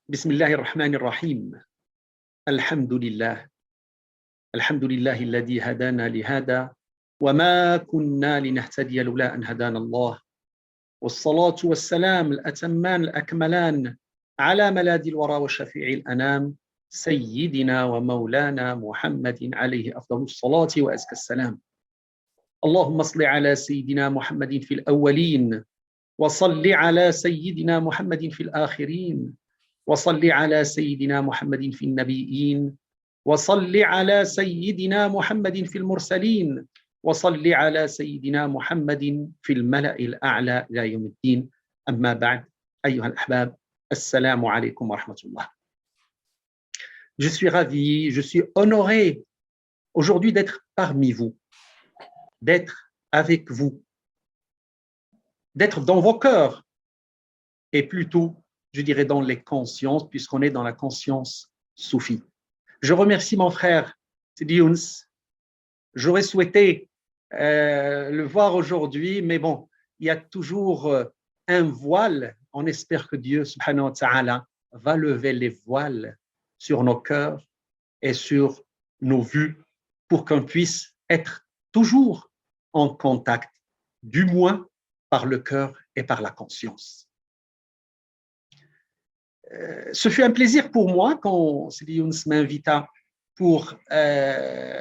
بسم الله الرحمن الرحيم الحمد لله الذي هدانا لهذا وما كنا لنهتدي لولا أن هدانا الله والصلاة والسلام الأتمان الأكملان على ملاذ الورى وشفيع الأنام سيدنا ومولانا محمد عليه أفضل الصلاة وأزكى السلام. اللهم صل على سيدنا محمد في الأولين وصل على سيدنا محمد في الآخرين وصل على سيدنا محمد في النبيين وصل على سيدنا محمد في المرسلين وصل على سيدنا محمد في الملأ الأعلى إلى يوم الدين. أما بعد أيها الأحباب السلام عليكم ورحمة الله. Je suis ravi, je suis honoré aujourd'hui d'être parmi vous, d'être avec vous, d'être dans vos cœurs et plutôt, je dirais, dans les consciences, puisqu'on est dans la conscience soufie. Je remercie mon frère Sidi Younes. J'aurais souhaité le voir aujourd'hui, mais bon, il y a toujours un voile. On espère que Dieu, subhanahu wa ta'ala, va lever les voiles sur nos cœurs et sur nos vues pour qu'on puisse être toujours en contact, du moins par le cœur et par la conscience. Ce fut un plaisir pour moi quand Sidi Younes m'invita pour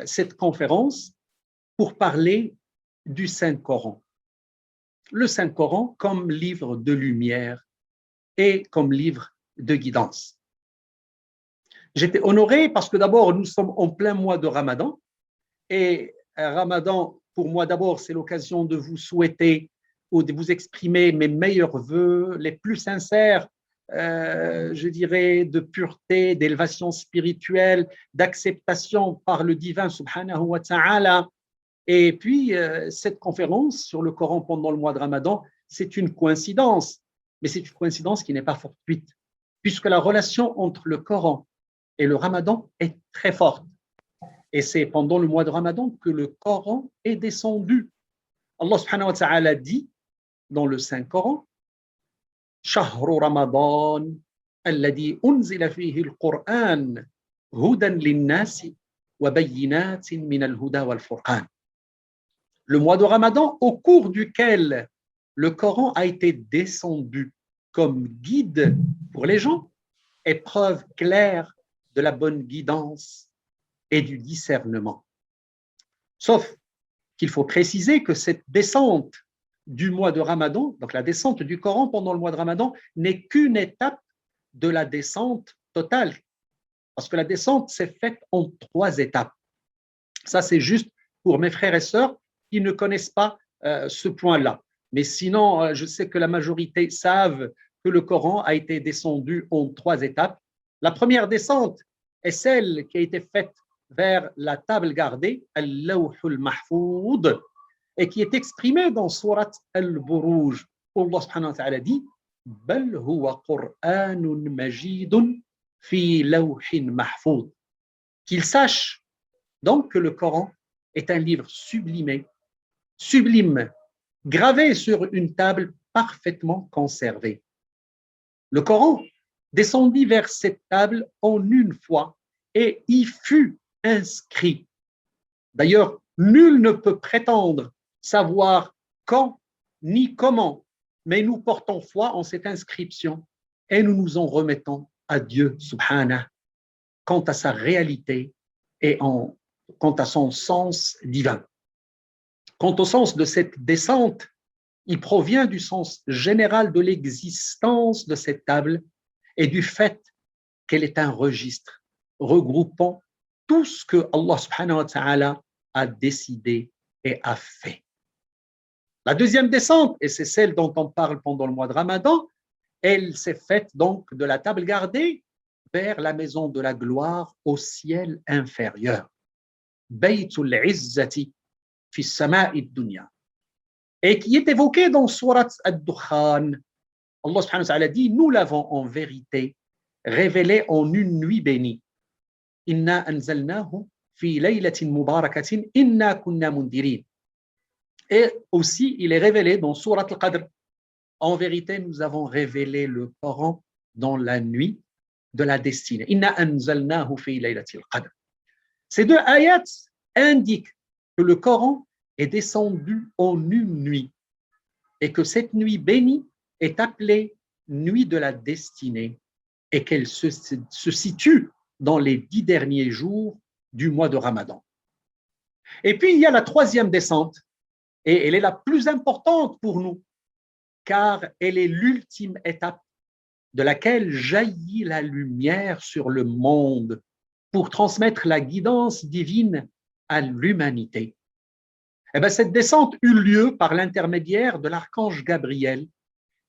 cette conférence pour parler du Saint-Coran. Le Saint-Coran comme livre de lumière et comme livre de guidance. J'étais honoré parce que d'abord, nous sommes en plein mois de Ramadan et Ramadan, pour moi d'abord, c'est l'occasion de vous souhaiter ou de vous exprimer mes meilleurs vœux, les plus sincères, je dirais, de pureté, d'élévation spirituelle, d'acceptation par le divin subhanahu wa ta'ala. Et puis, cette conférence sur le Coran pendant le mois de Ramadan, c'est une coïncidence, mais c'est une coïncidence qui n'est pas fortuite, puisque la relation entre le Coran et le Ramadan est très forte. Et c'est pendant le mois de Ramadan que le Coran est descendu. Allah subhanahu wa ta'ala dit dans le Saint-Coran, شهر رمضان الذي أنزل فيه القرآن هدى للناس وبينات من الهدى والفرقان. Le mois de Ramadan au cours duquel le Coran a été descendu comme guide pour les gens et preuve claire de la bonne guidance et du discernement. Sauf qu'il faut préciser que cette descente du mois de Ramadan, donc la descente du Coran pendant le mois de Ramadan, n'est qu'une étape de la descente totale. Parce que la descente s'est faite en 3 étapes. Ça, c'est juste pour mes frères et sœurs qui ne connaissent pas ce point-là. Mais sinon, je sais que la majorité savent que le Coran a été descendu en 3 étapes. La première descente est celle qui a été faite vers la table gardée, Al-Lawhul Mahfoud, et qui est exprimée dans Surat Al-Buruj, où Allah subhanahu wa ta'ala dit Bal huwa Qur'anun majidun fi lawhin mahfoud. Qu'il sache donc que le Coran est un livre sublimé, sublime, gravé sur une table parfaitement conservée. Le Coran descendit vers cette table en une fois et y fut inscrit. D'ailleurs, nul ne peut prétendre savoir quand ni comment, mais nous portons foi en cette inscription et nous nous en remettons à Dieu subhanahu quant à sa réalité et quant à son sens divin. Quant au sens de cette descente, il provient du sens général de l'existence de cette table et du fait qu'elle est un registre regroupant tout ce que Allah subhanahu wa ta'ala a décidé et a fait. La deuxième descente, et c'est celle dont on parle pendant le mois de Ramadan, elle s'est faite donc de la table gardée vers la maison de la gloire au ciel inférieur. Baytul Izzati fi sama'i dunya. Et qui est évoqué dans Surat Ad-Dukhan. Allah subhanahu wa ta'ala dit, nous l'avons en vérité révélé en une nuit bénie. Inna anzalnahu fi laylatin mubarakatin inna kunna mundirin. Et aussi, il est révélé dans Surat Al-Qadr. En vérité, nous avons révélé le Coran dans la nuit de la destinée. Inna anzalnahu fi laylatil qadr. Ces deux ayats indiquent que le Coran est descendu en une nuit et que cette nuit bénie est appelée nuit de la destinée et qu'elle se situe dans les 10 derniers jours du mois de Ramadan. Et puis, il y a la troisième descente, et elle est la plus importante pour nous, car elle est l'ultime étape de laquelle jaillit la lumière sur le monde pour transmettre la guidance divine à l'humanité. Eh bien, cette descente eut lieu par l'intermédiaire de l'archange Gabriel,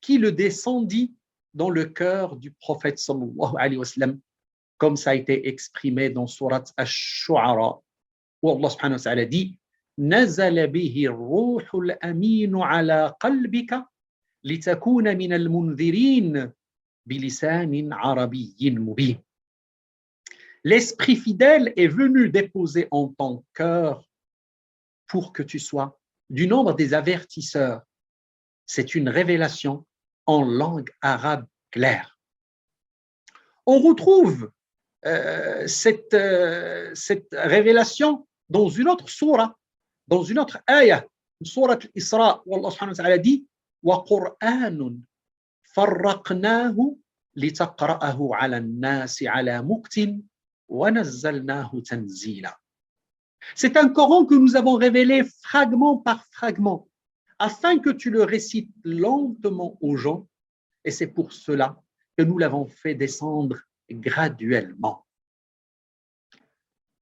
qui le descendit dans le cœur du prophète sallallahu alayhi wa sallam, comme ça a été exprimé dans Surat Ash-Shu'ara, où Allah subhanahu wa ta'ala dit نزل به الروح الأمين على قلبك لتكون من المنذرين بلسان عربي مبين. L'Esprit fidèle est venu déposer en ton cœur pour que tu sois du nombre des avertisseurs. C'est une révélation en langue arabe claire. On retrouve cette révélation dans une autre sourate, dans une autre ayah, sourate Isra, où Allah subhanahu wa ta'ala dit وَقُرْآنٌ فَرَّقْنَاهُ لِتَقْرَأَهُ عَلَى النَّاسِ عَلَى مُكْتٍ وَنَزَّلْنَاهُ تَنزِيلًا. C'est un Coran que nous avons révélé fragment par fragment, afin que tu le récites lentement aux gens, et c'est pour cela que nous l'avons fait descendre graduellement.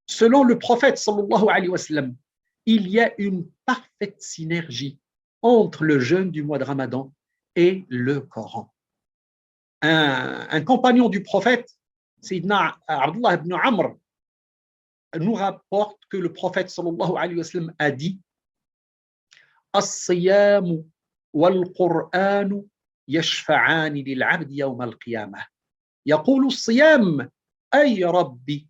Selon le prophète sallallahu alayhi wa sallam, il y a une parfaite synergie entre le jeûne du mois de Ramadan et le Coran. Un compagnon du prophète, Sayyidina Abdullah ibn Amr, nous rapporte que le prophète sallallahu alayhi wa sallam a dit As-siyamu wal-Qur'anu yashfa'ani lil-'abdi yawm al-qiyamah. يقول الصيام أي ربي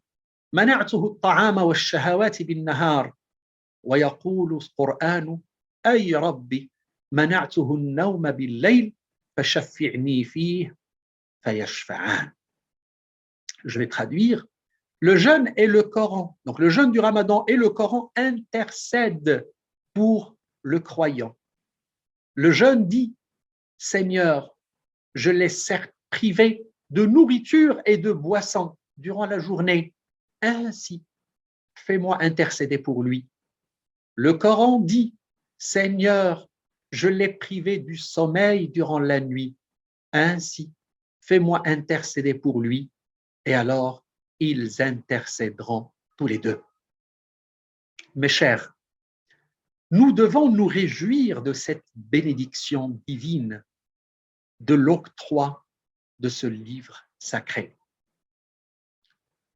منعته الطعام والشهوات بالنهار ويقول القرآن أي ربي منعته النوم بالليل فشفعني فيه فيشفعان. Je vais traduire. Le jeûne et le Coran, donc le jeûne du Ramadan et le Coran intercèdent pour le croyant. Le jeûne dit Seigneur, je l'ai certes privé de nourriture et de boisson durant la journée. Ainsi, fais-moi intercéder pour lui. Le Coran dit, Seigneur, je l'ai privé du sommeil durant la nuit. Ainsi, fais-moi intercéder pour lui. Et alors, ils intercéderont tous les deux. Mes chers, nous devons nous réjouir de cette bénédiction divine, de l'octroi de ce livre sacré.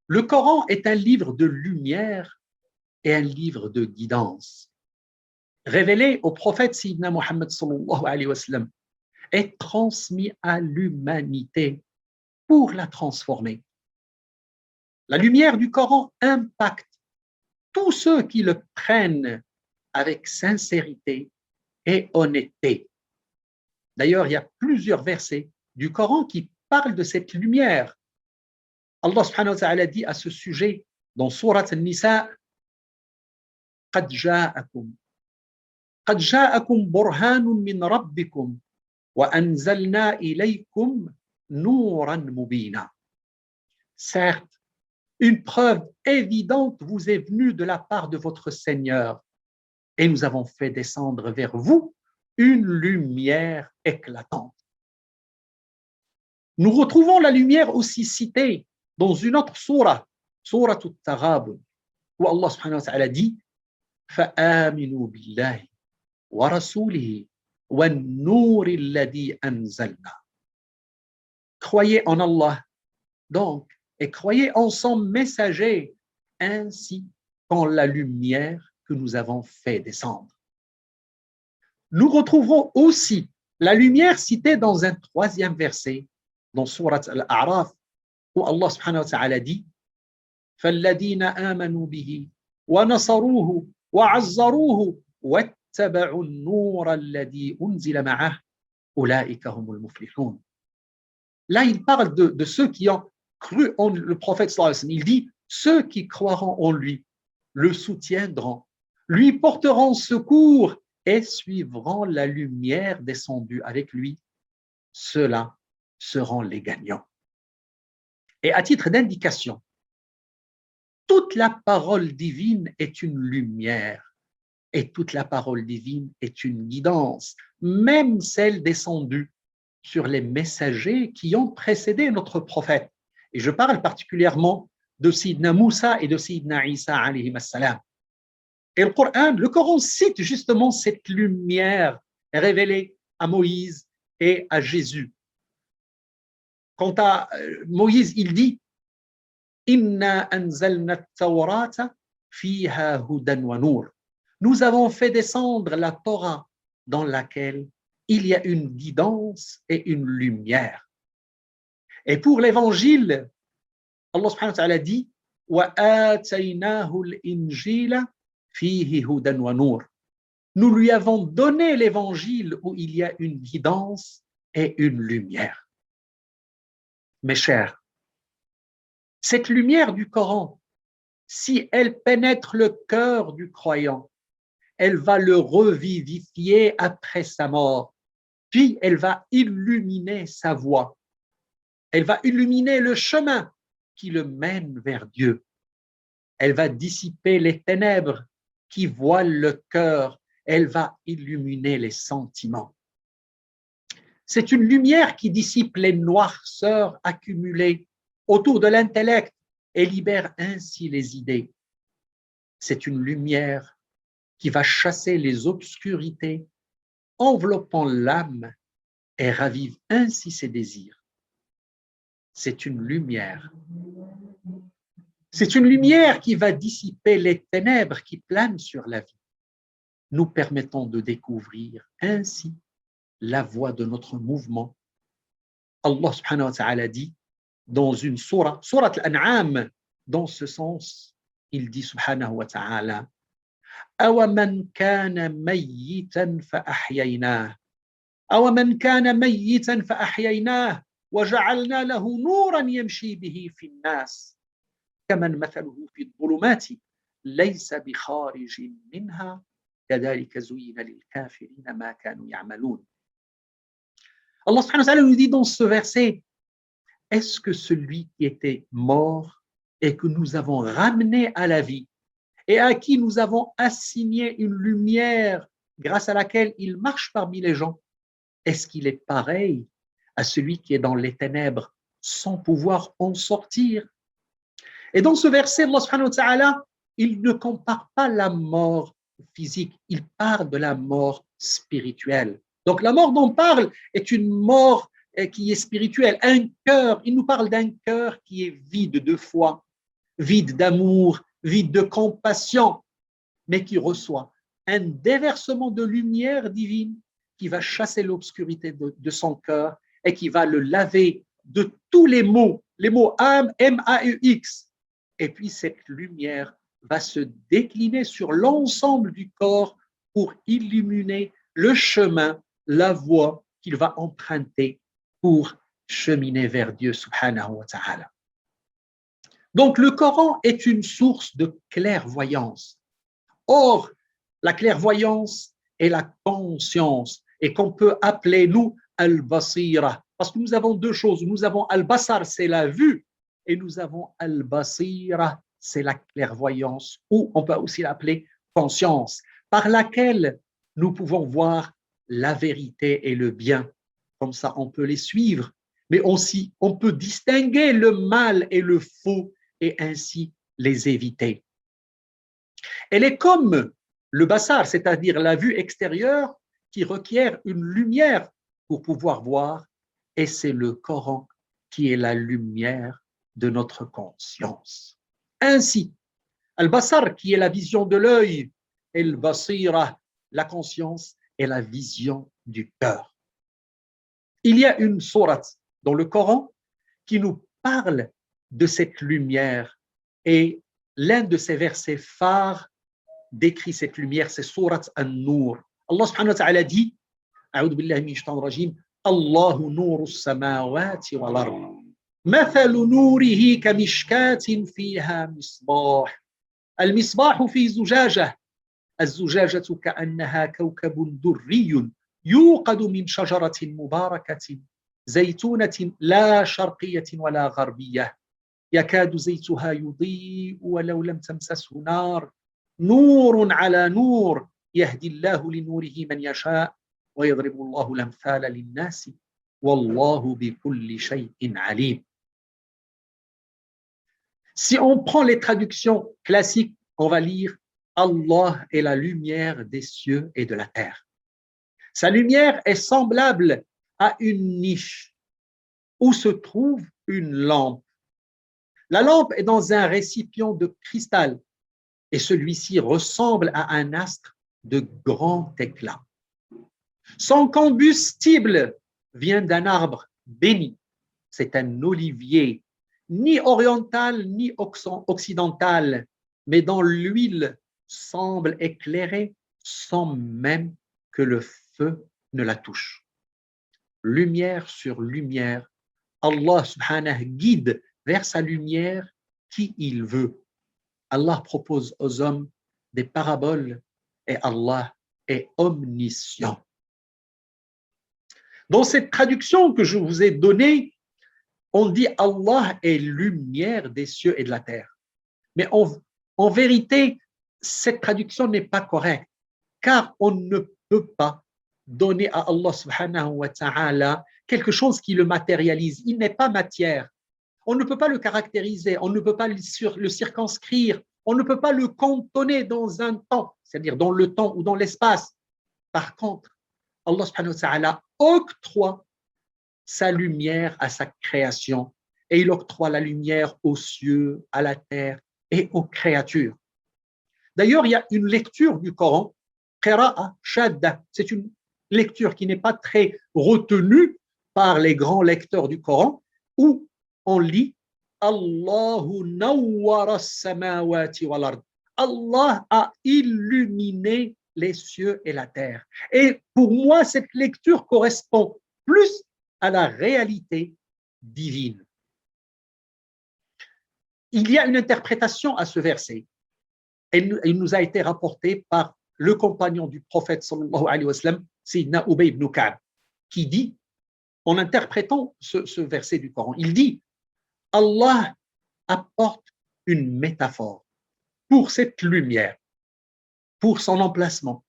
Le Coran est un livre de lumière et un livre de guidance. Révélé au prophète Sayyidina Muhammad sallallahu alayhi wa sallam et transmis à l'humanité pour la transformer. La lumière du Coran impacte tous ceux qui le prennent avec sincérité et honnêteté. D'ailleurs, il y a plusieurs versets du Coran qui parlent de cette lumière. Allah subhanahu wa ta'ala dit à ce sujet dans Surat An-Nisa قد جاءكم برهان من ربكم وأنزلنا إليكم نورا مبينا. Certes, une preuve évidente vous est venue de la part de votre Seigneur et nous avons fait descendre vers vous une lumière éclatante. Nous retrouvons la lumière aussi citée dans une autre sourate, sourate At-Taghabun, où Allah subhanahu wa ta'ala dit فآمنوا بالله ورسوله والنور الذي أنزلنا. Croyez en Allah, donc, et croyez en son messager, ainsi qu'en la lumière que nous avons fait descendre. Nous retrouverons aussi la lumière citée dans un troisième verset, dans Surat Al-A'raf, où Allah subhanahu wa ta'ala dit فَالَّذِينَ آمَنُوا بِهِ وَنَصَرُوهُ وَعَزَّرُوهُ وَاتَّبَعُوا النُّورَ الَّذِي أُنزِلَ مَعَهُ أُولَئِكَ هُمُ الْمُفْلِحُونَ. Là, il parle de ceux qui ont cru en le prophète sallallahu alayhi wa sallam, il dit, ceux qui croiront en lui le soutiendront, lui porteront secours et suivront la lumière descendue avec lui. Ceux-là seront les gagnants. Et à titre d'indication, toute la parole divine est une lumière et toute la parole divine est une guidance, même celle descendue sur les messagers qui ont précédé notre prophète. Et je parle particulièrement de Sidna Moussa et de Sidna Isa alayhi salam. Et le Coran cite justement cette lumière révélée à Moïse et à Jésus. Quant à Moïse, il dit Inna anzalna at-Tawrata fiha hudan wa nur. Nous avons fait descendre la Torah dans laquelle il y a une guidance et une lumière. Et pour l'évangile, Allah subhanahu wa ta'ala dit wa ataynahu al-injila fihi hudan wa nur. Nous lui avons donné l'évangile où il y a une guidance et une lumière. Mes chers, cette lumière du Coran, si elle pénètre le cœur du croyant, elle va le revivifier après sa mort, puis elle va illuminer sa voie. Elle va illuminer le chemin qui le mène vers Dieu. Elle va dissiper les ténèbres qui voilent le cœur. Elle va illuminer les sentiments. C'est une lumière qui dissipe les noirceurs accumulées autour de l'intellect et libère ainsi les idées. C'est une lumière qui va chasser les obscurités, enveloppant l'âme et ravive ainsi ses désirs. C'est une lumière. C'est une lumière qui va dissiper les ténèbres qui planent sur la vie, nous permettant de découvrir ainsi la voie de notre mouvement. Allah subhanahu wa ta'ala dit dans une sourate Al-An'am, dans ce sens, il dit subhanahu wa ta'ala أَوَمَنْ كَانَ مَيِّتًا فَأَحْيَيْنَاهُ أَوَمَنْ كَانَ مَيِّتًا فَأَحْيَيْنَاهُ وَجَعَلْنَا لَهُ نُورًا يَمْشِي بِهِ فِي النَّاسِ كَمَنْ مَثَلُهُ فِي الظُّلُمَاتِ لَيْسَ بِخَارِجٍ مِنْهَا كَذَلِكَ زُيِّنَ لِلْكَافِرِينَ مَا كَانُوا يَعْمَلُونَ. Allah subhanahu wa ta'ala nous dit dans ce verset, est-ce que celui qui était mort et que nous avons ramené à la vie et à qui nous avons assigné une lumière grâce à laquelle il marche parmi les gens, est-ce qu'il est pareil à celui qui est dans les ténèbres sans pouvoir en sortir? Et dans ce verset, Allah subhanahu wa ta'ala, il ne compare pas la mort physique, il parle de la mort spirituelle. Donc la mort dont on parle est une mort qui est spirituelle, un cœur, il nous parle d'un cœur qui est vide de foi, vide d'amour, vide de compassion, mais qui reçoit un déversement de lumière divine qui va chasser l'obscurité de son cœur et qui va le laver de tous les mots âme, M-A-U-X. Et puis cette lumière va se décliner sur l'ensemble du corps pour illuminer le chemin, la voie qu'il va emprunter pour cheminer vers Dieu subhanahu wa ta'ala. Donc le Coran est une source de clairvoyance. Or, la clairvoyance est la conscience et qu'on peut appeler, nous, al-basira. Parce que nous avons deux choses. Nous avons al-basar, c'est la vue, et nous avons al-basira, c'est la clairvoyance, ou on peut aussi l'appeler conscience, par laquelle nous pouvons voir la vérité et le bien. Comme ça, on peut les suivre, mais aussi on peut distinguer le mal et le faux et ainsi les éviter. Elle est comme le basar, c'est-à-dire la vue extérieure qui requiert une lumière pour pouvoir voir, et c'est le Coran qui est la lumière de notre conscience. Ainsi, al-basar qui est la vision de l'œil, et al-basira, la conscience est la vision du cœur. Il y a une sourate dans le Coran qui nous parle de cette lumière et l'un de ces versets phares décrit cette lumière, c'est sourate An-Nur. Allah subhanahu wa ta'ala dit, A'udhu billahi minash shaitanir rajim, Allahu nuru as-samawati wal ard. مثل نوره كمشكاة فيها مصباح المصباح في زجاجة الزجاجة كأنها كوكب دري يوقد من شجرة مباركة زيتونة لا شرقية ولا غربية يكاد زيتها يضيء ولو لم تمسسه نار نور على نور يهدي الله لنوره من يشاء ويضرب الله الأمثال للناس والله بكل شيء عليم. Si on prend les traductions classiques, on va lire Allah est la lumière des cieux et de la terre. Sa lumière est semblable à une niche où se trouve une lampe. La lampe est dans un récipient de cristal et celui-ci ressemble à un astre de grand éclat. Son combustible vient d'un arbre béni. C'est un olivier, ni oriental ni occidental, mais dont l'huile semble éclairer sans même que le feu ne la touche. Lumière sur lumière, Allah subhanahu guide vers sa lumière qui il veut. Allah propose aux hommes des paraboles et Allah est omniscient. Dans cette traduction que je vous ai donnée, on dit Allah est lumière des cieux et de la terre. Mais en vérité, cette traduction n'est pas correcte, car on ne peut pas donner à Allah subhanahu wa ta'ala quelque chose qui le matérialise. Il n'est pas matière. On ne peut pas le caractériser, on ne peut pas le circonscrire, on ne peut pas le cantonner dans un temps, c'est-à-dire dans le temps ou dans l'espace. Par contre, Allah subhanahu wa ta'ala octroie sa lumière à sa création et il octroie la lumière aux cieux, à la terre et aux créatures. D'ailleurs, il y a une lecture du Coran, Qira'a Shadda, c'est une lecture qui n'est pas très retenue par les grands lecteurs du Coran, où on lit Allahu nawwara as-samawati wal ard. Allah a illuminé les cieux et la terre. Et pour moi, cette lecture correspond plus à la réalité divine. Il y a une interprétation à ce verset. Il nous a été rapporté par le compagnon du prophète sallallahu alayhi wa sallam, Sayyidina Ubay ibn Ka'b, qui dit, en interprétant ce verset du Coran, il dit Allah apporte une métaphore pour cette lumière, pour son emplacement.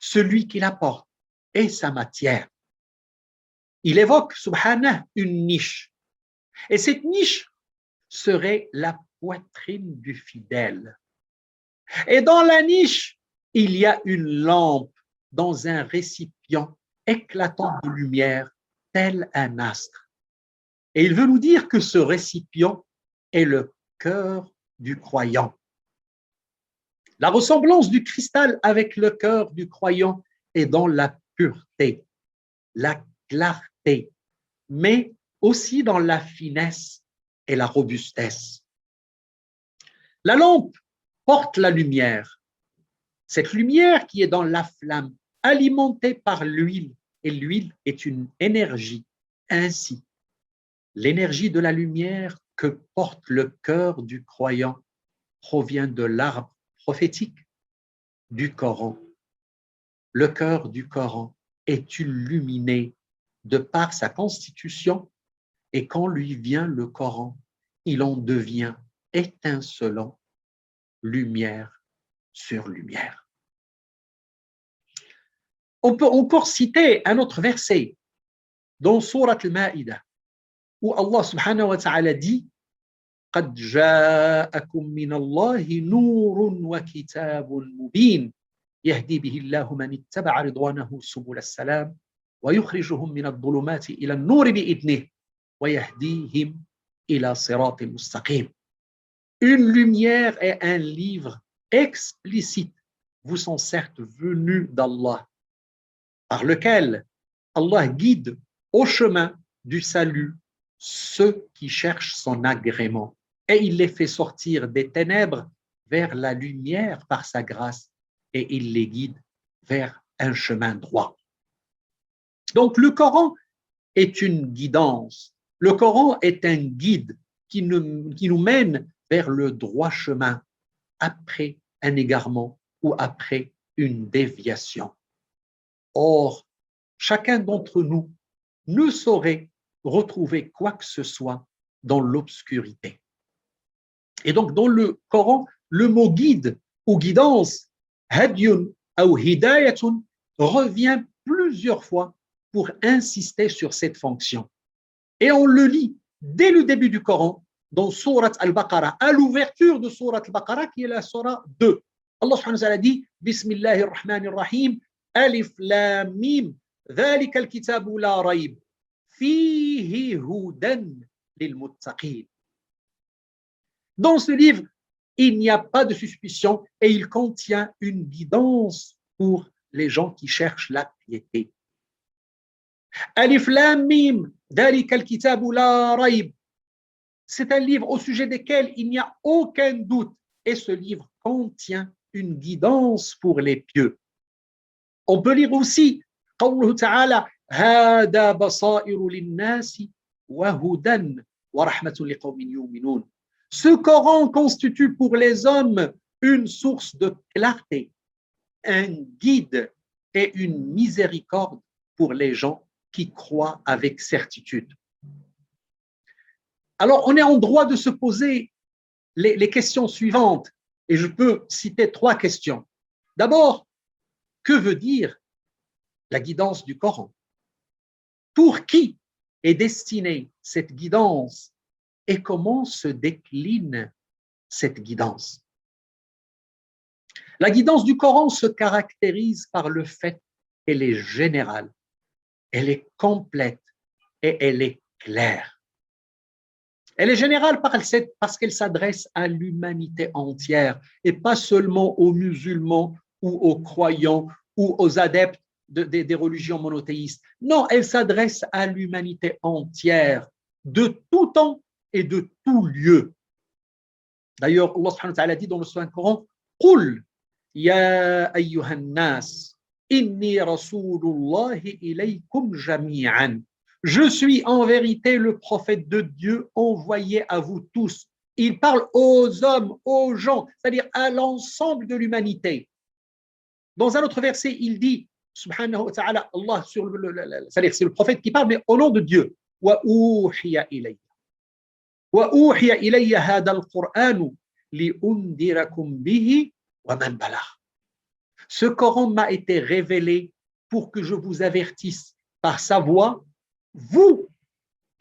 Celui qui l'apporte est sa matière. Il évoque, subhanah, une niche. Et cette niche serait la poitrine du fidèle. Et dans la niche, il y a une lampe dans un récipient éclatant de lumière, tel un astre. Et il veut nous dire que ce récipient est le cœur du croyant. La ressemblance du cristal avec le cœur du croyant est dans la pureté, la clarté, mais aussi dans la finesse et la robustesse. La lampe porte la lumière. Cette lumière qui est dans la flamme, alimentée par l'huile, et l'huile est une énergie. Ainsi, l'énergie de la lumière que porte le cœur du croyant provient de l'arbre prophétique du Coran. Le cœur du Coran est illuminé de par sa constitution et quand lui vient le Coran, il en devient étincelant, lumière sur lumière. On peut encore citer un autre verset dans Surat al-Ma'idah où Allah subhanahu wa ta'ala dit قد جاءكم من الله نور وكتاب مبين يهدي به الله من اتبع رضوانه سبل السلام ويخرجهم من الظلمات إلى النور بإذنه ويهديهم إلى صراط مستقيم. Une lumière et un livre explicite vous sont certes venus d'Allah, par lequel Allah guide au chemin du salut ceux qui cherchent son agrément. Et il les fait sortir des ténèbres vers la lumière par sa grâce et il les guide vers un chemin droit. Donc le Coran est une guidance, Le Coran est un guide qui nous mène vers le droit chemin après un égarement ou après une déviation. Or, chacun d'entre nous ne saurait retrouver quoi que ce soit dans l'obscurité. Et donc, dans le Coran, le mot guide ou guidance, hadyun ou hidayatun, revient plusieurs fois pour insister sur cette fonction. Et on le lit dès le début du Coran, dans Surat Al-Baqarah, à l'ouverture de Surat Al-Baqarah, qui est la Surah 2. Allah subhanahu wa ta'ala dit Bismillahir Rahmanir Rahim, Alif Lam Mim, ذلك الكتاب لا ريب فيه هدى للمتقين. Dans ce livre, il n'y a pas de suspicion et il contient une guidance pour les gens qui cherchent la piété. Alif Lam Mim, ذلك الكتاب لا ريب. C'est un livre au sujet desquels il n'y a aucun doute et ce livre contient une guidance pour les pieux. On peut lire aussi قوله تعالى هذا بصائر للناس وهدى ورحمة لقوم يؤمنون. Ce Coran constitue pour les hommes une source de clarté, un guide et une miséricorde pour les gens qui croient avec certitude. Alors, on est en droit de se poser les questions suivantes, et je peux citer 3 questions. D'abord, que veut dire la guidance du Coran? Pour qui est destinée cette guidance et comment se décline cette guidance? La guidance du Coran se caractérise par le fait qu'elle est générale, elle est complète et elle est claire. Elle est générale parce qu'elle s'adresse à l'humanité entière et pas seulement aux musulmans ou aux croyants ou aux adeptes des religions monothéistes. Non, elle s'adresse à l'humanité entière, de tout temps et de tout lieu. D'ailleurs, Allah subhanahu wa ta'ala dit dans le Saint-Coran, قُلْ يَا أَيُّهَا النَّاسِ إِنِّي رَسُولُ اللَّهِ إِلَيْكُمْ جَمِيعًا. Je suis en vérité le prophète de Dieu envoyé à vous tous. Il parle aux hommes, aux gens, c'est-à-dire à l'ensemble de l'humanité. Dans un autre verset, il dit subhanahu wa ta'ala, Allah, c'est-à-dire c'est le prophète qui parle, mais au nom de Dieu. وَأُوحِيَ إِلَيَّ وَأُوحِيَ إِلَيَّ هَذَا الْقُرْآنُ لِأُنْذِرَكُمْ بِهِ وَمَنْ بَلَغَ. Ce Coran m'a été révélé pour que je vous avertisse par sa voix, vous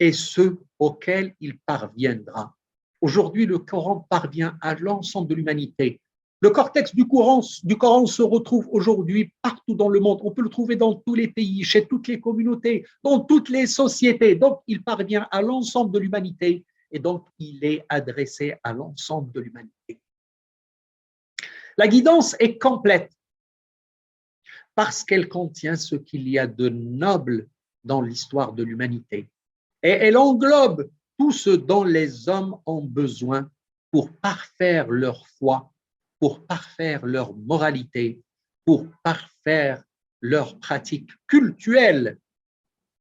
et ceux auxquels il parviendra. Aujourd'hui, le Coran parvient à l'ensemble de l'humanité. Le cortex du Coran se retrouve aujourd'hui partout dans le monde. On peut le trouver dans tous les pays, chez toutes les communautés, dans toutes les sociétés. Donc, il parvient à l'ensemble de l'humanité et donc il est adressé à l'ensemble de l'humanité. La guidance est complète parce qu'elle contient ce qu'il y a de noble dans l'histoire de l'humanité. Et elle englobe tout ce dont les hommes ont besoin pour parfaire leur foi, pour parfaire leur moralité, pour parfaire leurs pratiques cultuelles,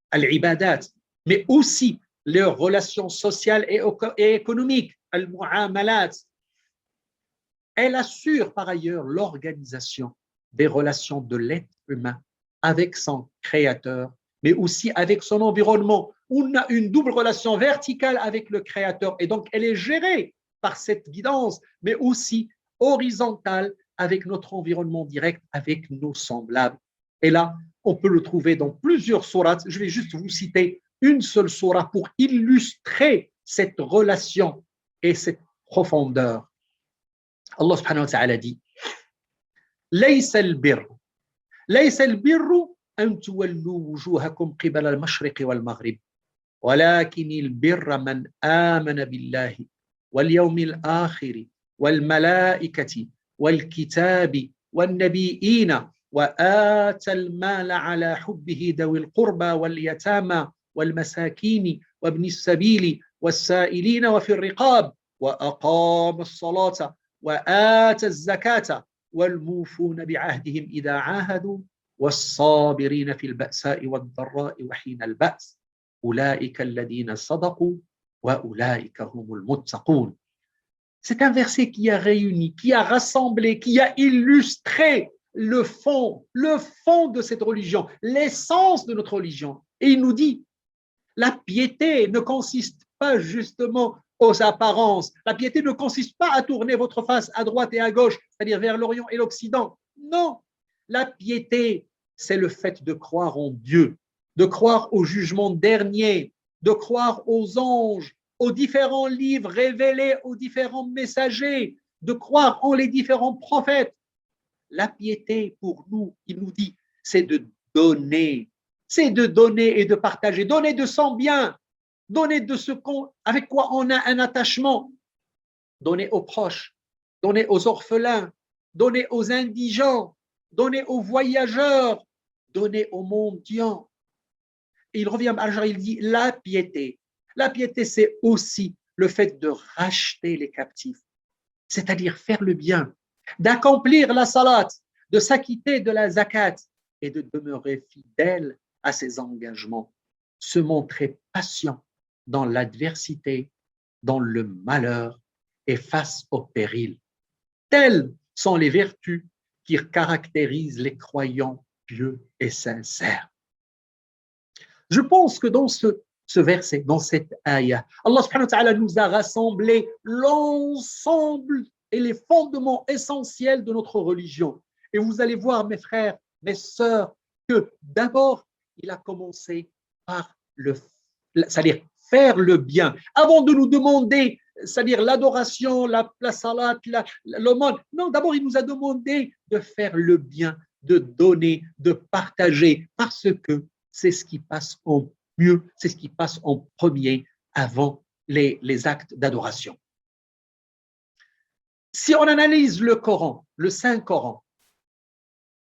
al-ibadat, mais aussi leurs relations sociales et économiques, al-mu'amalat. Elle assure par ailleurs l'organisation des relations de l'être humain avec son créateur, mais aussi avec son environnement. On a une double relation verticale avec le créateur et donc elle est gérée par cette guidance, mais aussi horizontale avec notre environnement direct, avec nos semblables. Et là, on peut le trouver dans plusieurs sourates. Je vais juste vous citer une seule sourate pour illustrer cette relation et cette profondeur. Allah subhanahu wa ta'ala dit ليس البر أن تولوا وجوهكم قبل المشرق والمغرب ولكن البر من آمن بالله واليوم الآخر والملائكة والكتاب والنبيين وآتى المال على حبه ذوي القربى واليتامى والمساكين وابن السبيل والسائلين وفي الرقاب وأقام الصلاة وآتى الزكاة والموفون بعهدهم إذا عاهدوا والصابرين في البأساء والضراء وحين البأس. أولئك الذين صدقوا وأولئك هم المتقون. C'est un verset qui a réuni, qui a rassemblé, qui a illustré le fond de cette religion, l'essence de notre religion. Et il nous dit, la piété ne consiste pas justement aux apparences. La piété ne consiste pas à tourner votre face à droite et à gauche, c'est-à-dire vers l'Orient et l'Occident. Non, la piété, c'est le fait de croire en Dieu, de croire au jugement dernier, de croire aux anges, aux différents livres révélés aux différents messagers, de croire en les différents prophètes. La piété, pour nous, il nous dit, c'est de donner et de partager, donner de son bien, donner de ce avec quoi on a un attachement, donner aux proches, donner aux orphelins, donner aux indigents, donner aux voyageurs, donner aux mendiants. Et il revient à il dit la piété. La piété, c'est aussi le fait de racheter les captifs, c'est-à-dire faire le bien, d'accomplir la salat, de s'acquitter de la zakat et de demeurer fidèle à ses engagements, se montrer patient dans l'adversité, dans le malheur et face au péril. Telles sont les vertus qui caractérisent les croyants pieux et sincères. Je pense que dans ce verset, dans cette ayah, Allah subhanahu wa ta'ala nous a rassemblé l'ensemble et les fondements essentiels de notre religion. Et vous allez voir, mes frères, mes sœurs, que d'abord, il a commencé par c'est-à-dire faire le bien. Avant de nous demander, c'est-à-dire l'adoration, la salat, l'aumône, non, d'abord, il nous a demandé de faire le bien, de donner, de partager, parce que c'est ce qui passe en mieux, c'est ce qui passe en premier avant les actes d'adoration. Si on analyse le Coran, le Saint-Coran,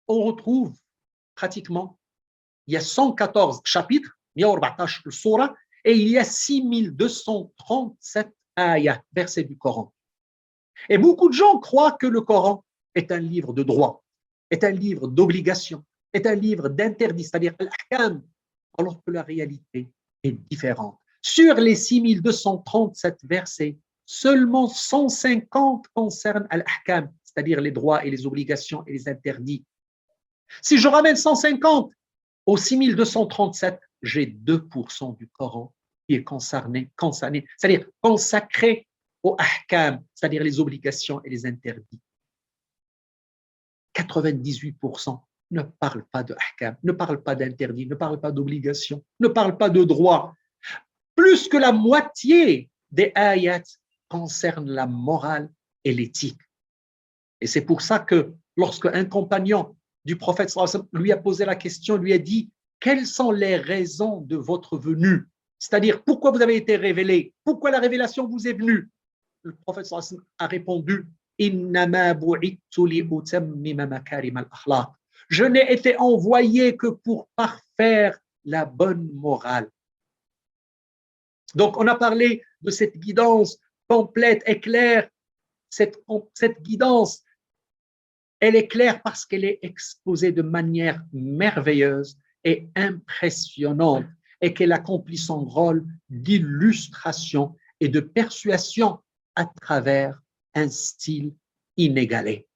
on retrouve pratiquement, il y a 114 chapitres, 114 surah, et il y a 6237 ayats, versets du Coran. Et beaucoup de gens croient que le Coran est un livre de droit, est un livre d'obligation, est un livre d'interdit, c'est-à-dire al-ahkam, alors que la réalité est différente. Sur les 6237 versets, seulement 150 concernent al-ahkam, c'est-à-dire les droits et les obligations et les interdits. Si je ramène 150 aux 6237, j'ai 2% du Coran qui est concerné, c'est-à-dire consacré au ahkam, c'est-à-dire les obligations et les interdits. 98% ne parlent pas de ahkam, ne parlent pas d'interdits, ne parlent pas d'obligations, ne parlent pas de droits. Plus que la moitié des ayats concernent la morale et l'éthique. Et c'est pour ça que lorsque un compagnon du prophète lui a posé la question, lui a dit « Quelles sont les raisons de votre venue ?» C'est-à-dire, pourquoi vous avez été révélé? Pourquoi la révélation vous est venue? Le prophète a répondu « Innama bu'ittu li utammima makarim al-akhlaq » Je n'ai été envoyé que pour parfaire la bonne morale. Donc, on a parlé de cette guidance complète et claire. Cette guidance, elle est claire parce qu'elle est exposée de manière merveilleuse et impressionnante et qu'elle accomplit son rôle d'illustration et de persuasion à travers un style inégalé.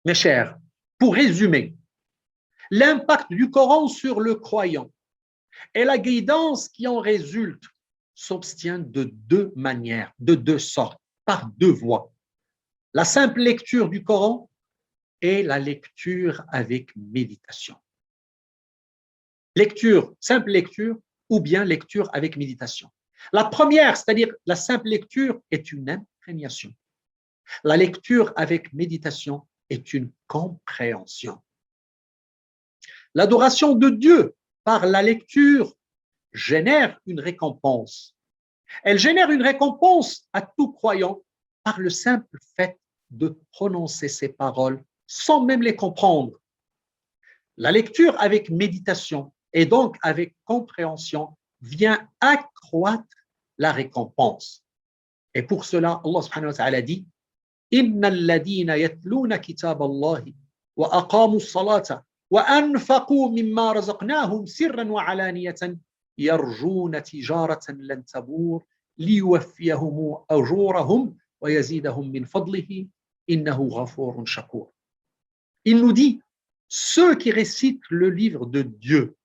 Mes chers, pour résumer, l'impact du Coran sur le croyant et la guidance qui en résulte s'obtient de deux manières, de deux sortes, par deux voies. La simple lecture du Coran et la lecture avec méditation. Simple lecture ou bien lecture avec méditation. La première, c'est-à-dire la simple lecture, est une imprégnation. La lecture avec méditation est une compréhension. L'adoration de Dieu par la lecture génère une récompense. Elle génère une récompense à tout croyant par le simple fait de prononcer ces paroles sans même les comprendre. La lecture avec méditation et donc avec compréhension vient accroître la récompense. Et pour cela, Allah subhanahu wa ta'ala dit إِنَّ الَّذِينَ يَتْلُونَ كِتَابَ اللَّهِ وَأَقَامُوا الصَّلَاةَ وَأَنْفَقُوا مِمَّا رَزَقْنَاهُمْ سِرًّا وَعَلَانِيَةً يرجون تجارة لن تبور ليوفيهم أجورهم ويزيدهم من فضله إنه غفور شكور. Il nous dit, ceux qui récitent le livre de Dieu,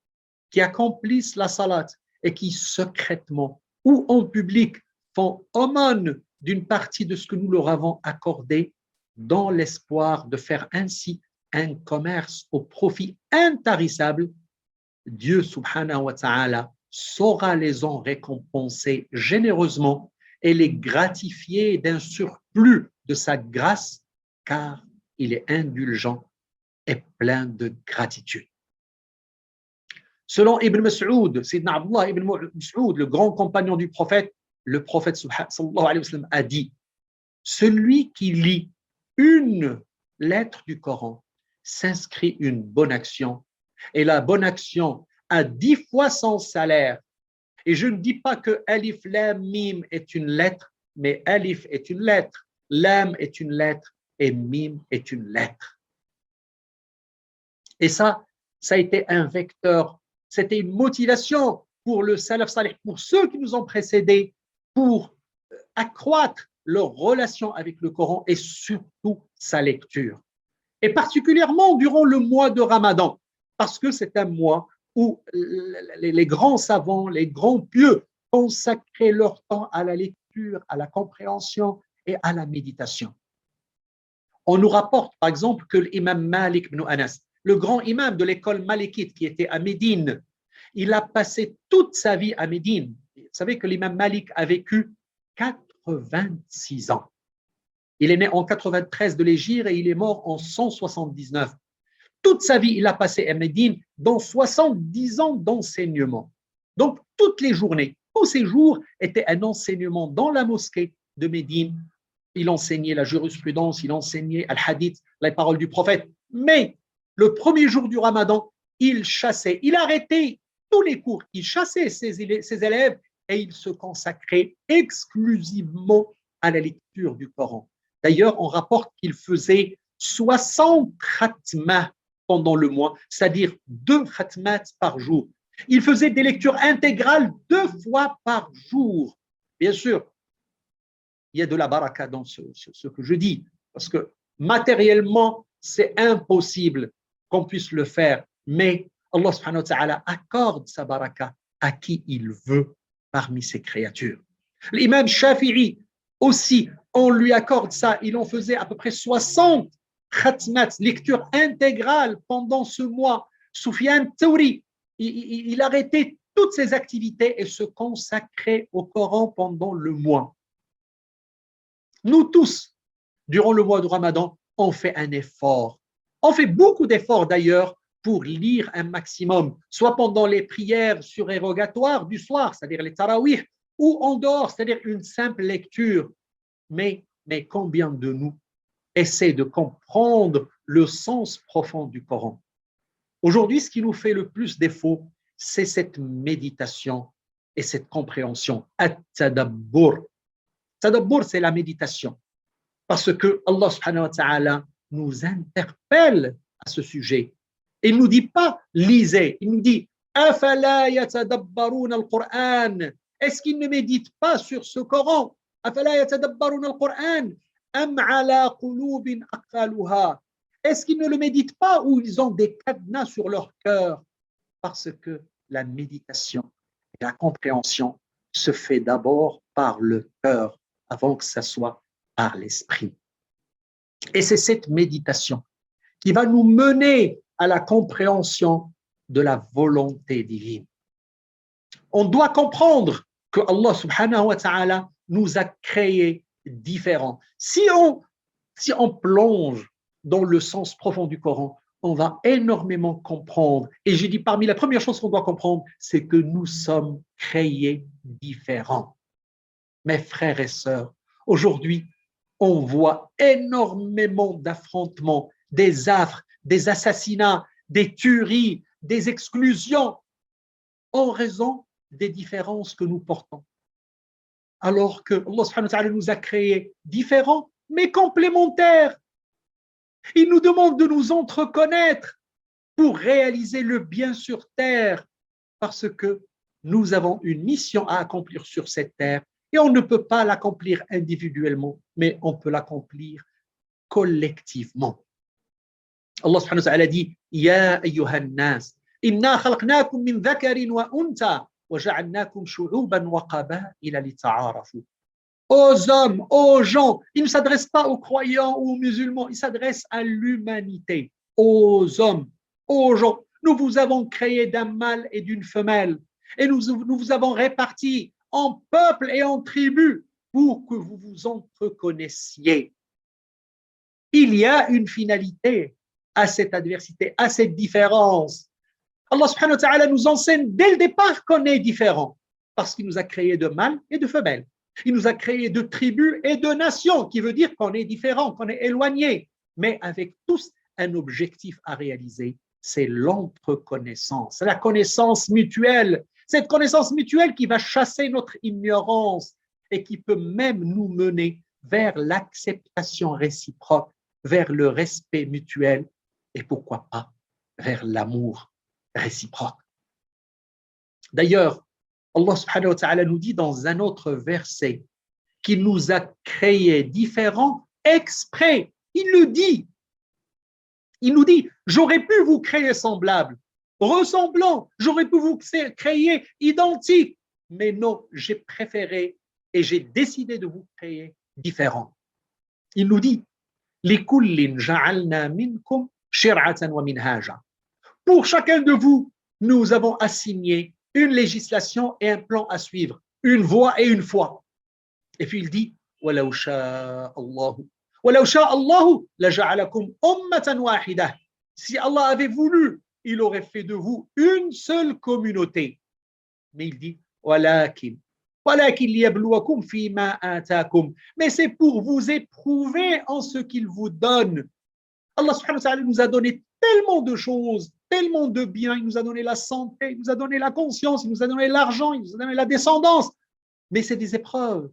qui accomplissent la salat et qui secrètement ou en public font aumône d'une partie de ce que nous leur avons accordé dans l'espoir de faire ainsi un commerce au profit intarissable, Dieu subhanahu wa ta'ala saura les en récompenser généreusement et les gratifier d'un surplus de sa grâce, car il est indulgent et plein de gratitude. Selon Ibn Mas'ud, Sayyidina Abdullah ibn Mas'ud, le grand compagnon du prophète, le prophète sallallahu alayhi wa sallam a dit, celui qui lit une lettre du Coran s'inscrit une bonne action, et la bonne action a 10 fois son salaire. Et je ne dis pas que Alif, Lam, Mim est une lettre, mais Alif est une lettre, Lam est une lettre et Mim est une lettre. Et ça a été un vecteur, c'était une motivation pour le Salaf Salih, pour ceux qui nous ont précédés, pour accroître leur relation avec le Coran et surtout sa lecture. Et particulièrement durant le mois de Ramadan, parce que c'est un mois où les grands savants, les grands pieux consacraient leur temps à la lecture, à la compréhension et à la méditation. On nous rapporte par exemple que l'imam Malik ibn Anas, le grand imam de l'école malikite qui était à Médine, il a passé toute sa vie à Médine. Vous savez que l'imam Malik a vécu 86 ans. Il est né en 93 de l'Hégire et il est mort en 179. Toute sa vie, il a passé à Médine dans 70 ans d'enseignement. Donc, toutes les journées, tous ces jours étaient un enseignement dans la mosquée de Médine. Il enseignait la jurisprudence, il enseignait al-hadith, les paroles du prophète. Mais le premier jour du Ramadan, il chassait, il arrêtait tous les cours, il chassait ses élèves et il se consacrait exclusivement à la lecture du Coran. D'ailleurs, on rapporte qu'il faisait 60 khatmas pendant le mois, c'est-à-dire 2 khatmats par jour. Il faisait des lectures intégrales 2 fois par jour. Bien sûr, il y a de la baraka dans ce que je dis, parce que matériellement, c'est impossible qu'on puisse le faire, mais Allah subhanahu wa ta'ala accorde sa baraka à qui il veut parmi ses créatures. L'imam Shafi'i aussi, on lui accorde ça, il en faisait à peu près 60 khatmat, lecture intégrale pendant ce mois. Soufiane Thauri, il arrêtait toutes ses activités et se consacrait au Coran pendant le mois. Nous tous, durant le mois de Ramadan, on fait un effort. On fait beaucoup d'efforts d'ailleurs pour lire un maximum, soit pendant les prières surérogatoires du soir, c'est-à-dire les tarawih, ou en dehors, c'est-à-dire une simple lecture. Mais combien de nous essaient de comprendre le sens profond du Coran? Aujourd'hui, ce qui nous fait le plus défaut, c'est cette méditation et cette compréhension. At-tadabbur. Tadabbur, c'est la méditation. Parce que Allah subhanahu wa ta'ala nous interpelle à ce sujet. Il ne nous dit pas lisez, il nous dit afala yatadabbaruna al-Qur'an. Est-ce qu'ils ne méditent pas sur ce Coran? Afala yatadabbaruna al-Qur'an am ala qulubin aqfaluha. Est-ce qu'ils ne le méditent pas ou ils ont des cadenas sur leur cœur? Parce que la méditation et la compréhension se fait d'abord par le cœur avant que ça soit par l'esprit. Et c'est cette méditation qui va nous mener à la compréhension de la volonté divine. On doit comprendre que Allah subhanahu wa ta'ala nous a créés différents. Si on plonge dans le sens profond du Coran, on va énormément comprendre. Et j'ai dit, parmi la première chose qu'on doit comprendre, c'est que nous sommes créés différents. Mes frères et sœurs, aujourd'hui, on voit énormément d'affrontements, des affres, des assassinats, des tueries, des exclusions, en raison des différences que nous portons. Alors que Allah subhanahu wa ta'ala nous a créés différents, mais complémentaires. Il nous demande de nous entreconnaître pour réaliser le bien sur terre, parce que nous avons une mission à accomplir sur cette terre et on ne peut pas l'accomplir individuellement, mais on peut l'accomplir collectivement. Allah subhanahu wa ta'ala dit Ya ayyuhan nas, inna khalaqnakum min dhakarin wa untha wa ja'alnakum shu'uban wa qaba'ila lita'arafu. Aux hommes, aux gens, il ne s'adresse pas aux croyants ou aux musulmans, il s'adresse à l'humanité, aux hommes, aux gens. Nous vous avons créé d'un mâle et d'une femelle et nous vous avons répartis en peuples et en tribus pour que vous vous entreconnaissiez. Il y a une finalité à cette adversité, à cette différence. Allah subhanahu wa ta'ala nous enseigne dès le départ qu'on est différent parce qu'il nous a créés de mâles et de femelles. Il nous a créés de tribus et de nations, qui veut dire qu'on est différent, qu'on est éloigné, mais avec tous un objectif à réaliser, c'est l'entreconnaissance, la connaissance mutuelle, cette connaissance mutuelle qui va chasser notre ignorance et qui peut même nous mener vers l'acceptation réciproque, vers le respect mutuel et pourquoi pas vers l'amour réciproque. D'ailleurs, Allah subhanahu wa ta'ala nous dit dans un autre verset qu'il nous a créés différents exprès. Il le dit. Il nous dit, j'aurais pu vous créer semblables, ressemblants, j'aurais pu vous créer identiques, mais non, j'ai préféré et j'ai décidé de vous créer différents. Il nous dit, لِكُلٍّ جَعَلْنَا مِنْكُمْ شِرْعَةً وَمِنْهَاجًا. Pour chacun de vous, nous avons assigné une législation et un plan à suivre, une voie et une foi. Et puis il dit وَلَوْ شَاءَ اللَّهُ لَجَعَلَكُمْ أُمَّةً وَاحِدَةً. Si Allah avait voulu, il aurait fait de vous une seule communauté. Mais il dit وَلَكِنْ لِيَبْلُوَكُمْ فِي مَا آتَاكُمْ. Mais c'est pour vous éprouver en ce qu'il vous donne. Allah subhanahu wa ta'ala nous a donné tellement de choses, tellement de biens, il nous a donné la santé, il nous a donné la conscience, il nous a donné l'argent, il nous a donné la descendance. Mais c'est des épreuves.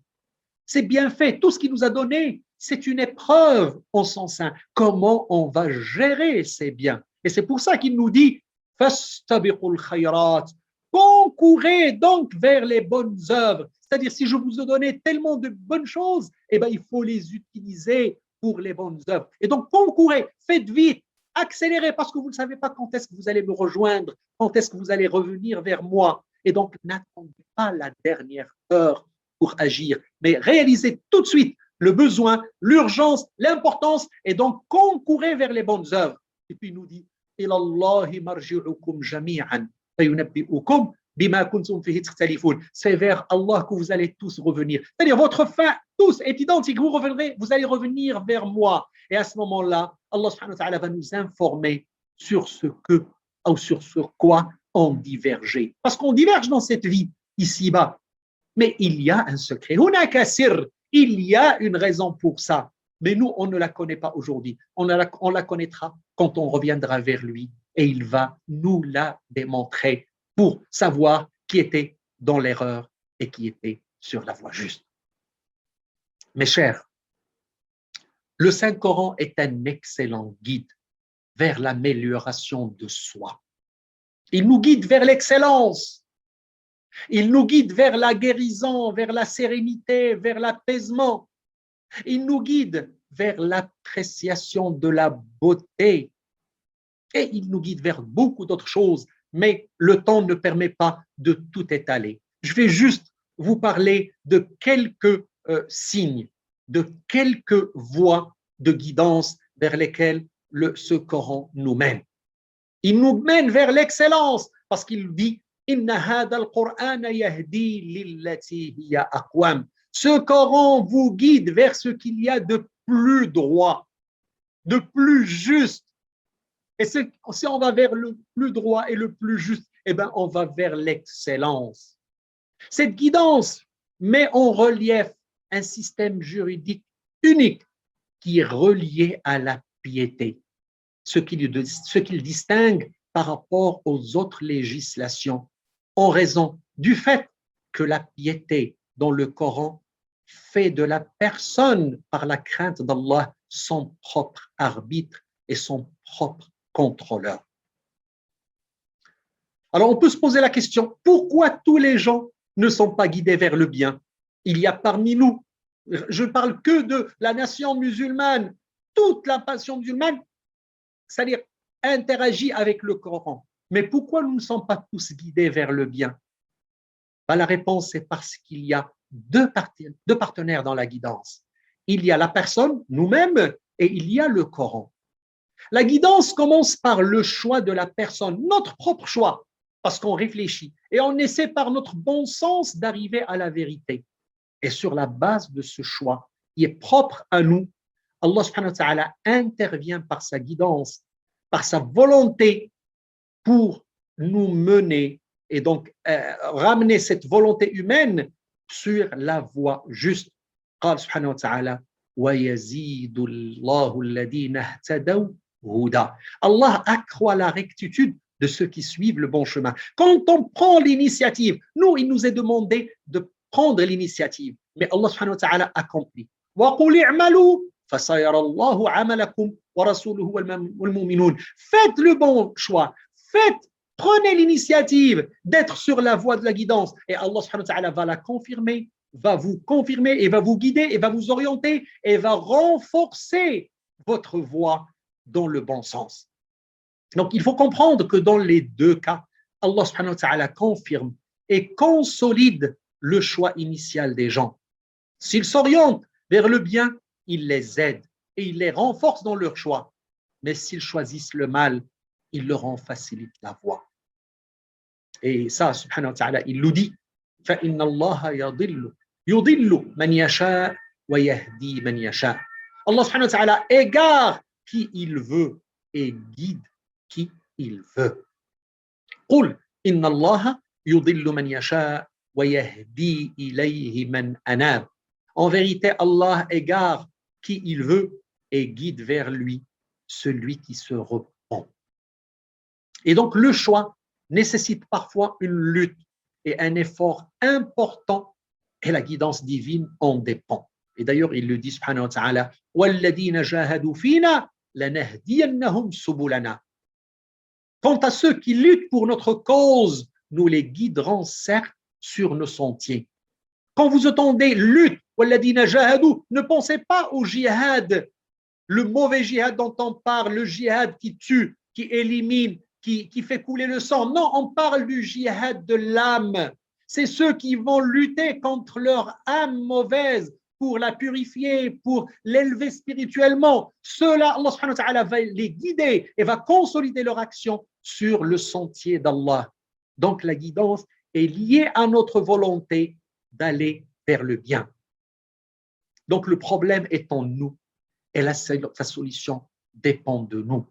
C'est bien fait. Tout ce qu'il nous a donné, c'est une épreuve en son sein. Comment on va gérer ces biens? Et c'est pour ça qu'il nous dit Fastabiqul khayrat. Concourez donc vers les bonnes œuvres. C'est-à-dire, si je vous ai donné tellement de bonnes choses, eh ben, il faut les utiliser pour les bonnes œuvres. Et donc, concourez, faites vite, accélérez, parce que vous ne savez pas quand est-ce que vous allez me rejoindre, quand est-ce que vous allez revenir vers moi. Et donc, n'attendez pas la dernière heure pour agir, mais réalisez tout de suite le besoin, l'urgence, l'importance, et donc concourez vers les bonnes œuvres. Et puis il nous dit, « Ilallahi marji'ukum jami'an, fayunabbi'ukum bima kuntum fihi takhtalifun » C'est vers Allah que vous allez tous revenir. C'est-à-dire, votre fin, tous, est identique. Vous allez revenir vers moi. Et à ce moment-là, Allah subhanahu wa ta'ala va nous informer sur ce que, ou sur ce quoi on diverge. Parce qu'on diverge dans cette vie, ici-bas. Mais il y a un secret. Il y a une raison pour ça. Mais nous, on ne la connaît pas aujourd'hui. On la connaîtra quand on reviendra vers lui et il va nous la démontrer pour savoir qui était dans l'erreur et qui était sur la voie juste. Mes chers, le Saint-Coran est un excellent guide vers l'amélioration de soi. Il nous guide vers l'excellence. Il nous guide vers la guérison, vers la sérénité, vers l'apaisement. Il nous guide vers l'appréciation de la beauté. Et il nous guide vers beaucoup d'autres choses, mais le temps ne permet pas de tout étaler. Je vais juste vous parler de quelques signes, de quelques voies de guidance vers lesquelles ce Coran nous mène. Il nous mène vers l'excellence parce qu'il dit ce Coran vous guide vers ce qu'il y a de plus droit, de plus juste. Et si on va vers le plus droit et le plus juste, eh bien, on va vers l'excellence. Cette guidance met en relief un système juridique unique qui est relié à la piété, ce qu'il distingue par rapport aux autres législations, en raison du fait que la piété dans le Coran fait de la personne, par la crainte d'Allah, son propre arbitre et son propre contrôleur. Alors on peut se poser la question, pourquoi tous les gens ne sont pas guidés vers le bien? Il y a parmi nous, je ne parle que de la nation musulmane, toute la nation musulmane, c'est-à-dire interagit avec le Coran. Mais pourquoi nous ne sommes pas tous guidés vers le bien? Ben, la réponse est parce qu'il y a deux partenaires dans la guidance. Il y a la personne, nous-mêmes, et il y a le Coran. La guidance commence par le choix de la personne, notre propre choix, parce qu'on réfléchit et on essaie par notre bon sens d'arriver à la vérité. Et sur la base de ce choix, qui est propre à nous, Allah subhanahu wa ta'ala intervient par sa guidance, par sa volonté pour nous mener et donc ramener cette volonté humaine sur la voie juste. قال سبحانه وتعالى ويزيد الله الذين اهتدوا هدى. Allah accroît la rectitude de ceux qui suivent le bon chemin. Quand on prend l'initiative, nous, il nous est demandé de prendre l'initiative, mais Allah subhanahu wa ta'ala accomplit. وَقُلِ اعْمَلُوا فَسَيَرَى اللَّهُ عَمَلَكُمْ وَرَسُولُهُ وَالْمُؤْمِنُونَ. Faites le bon choix, prenez l'initiative d'être sur la voie de la guidance et Allah subhanahu wa ta'ala va la confirmer, va vous confirmer et va vous guider et va vous orienter et va renforcer votre voie dans le bon sens. Donc, il faut comprendre que dans les deux cas, Allah subhanahu wa ta'ala confirme et consolide le choix initial des gens. S'ils s'orientent vers le bien, il les aide et il les renforce dans leur choix. Mais s'ils choisissent le mal, il leur en facilite la voie. Et ça, subhanahu wa ta'ala, il nous dit فَإِنَّ اللَّهَ يُضِلُّ مَنْ يَشَاءُ وَيَهْدِي مَنْ يَشَاءُ. Allah subhanahu wa ta'ala égare qui il veut et guide qui il veut. قُلْ إِنَّ اللَّهَ يُضِلُّ مَنْ يَشَاءُ وَيَهْدِي إِلَيْهِ مَنْ أَنَابَ. En vérité, Allah égare qui il veut et guide vers lui celui qui se repent. Et donc, le choix nécessite parfois une lutte et un effort important et la guidance divine en dépend. Et d'ailleurs, il le dit, subhanahu wa ta'ala, وَالَّذِينَ جَاهَدُوا فِينَا لَنَهْدِيَنَّهُمْ سُبُلَنَا. Quant à ceux qui luttent pour notre cause, nous les guiderons certes sur nos sentiers. Quand vous entendez lutte, وَالَّذِينَ جَاهَدُوا, ne pensez pas au jihad, le mauvais jihad dont on parle, le jihad qui tue, qui élimine, qui fait couler le sang. Non, on parle du jihad de l'âme. C'est ceux qui vont lutter contre leur âme mauvaise pour la purifier, pour l'élever spirituellement. Ceux-là, Allah subhanahu wa ta'ala va les guider et va consolider leur action sur le sentier d'Allah. Donc la guidance est liée à notre volonté d'aller vers le bien. Donc le problème est en nous et la solution dépend de nous.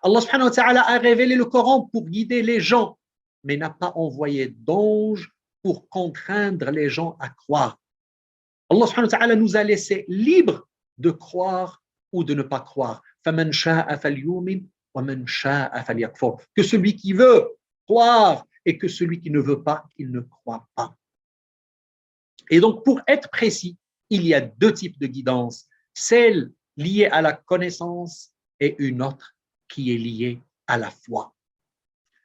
Allah subhanahu wa ta'ala a révélé le Coran pour guider les gens, mais n'a pas envoyé d'ange pour contraindre les gens à croire. Allah subhanahu wa ta'ala nous a laissé libres de croire ou de ne pas croire. فَمَنْ شَاءَ فَلْيُؤْمِنْ وَمَنْ شَاءَ فَلْيَكْفُرْ. Que celui qui veut croire et que celui qui ne veut pas, il ne croit pas. Et donc, pour être précis, il y a deux types de guidance. Celle liée à la connaissance et une autre qui est liée à la foi.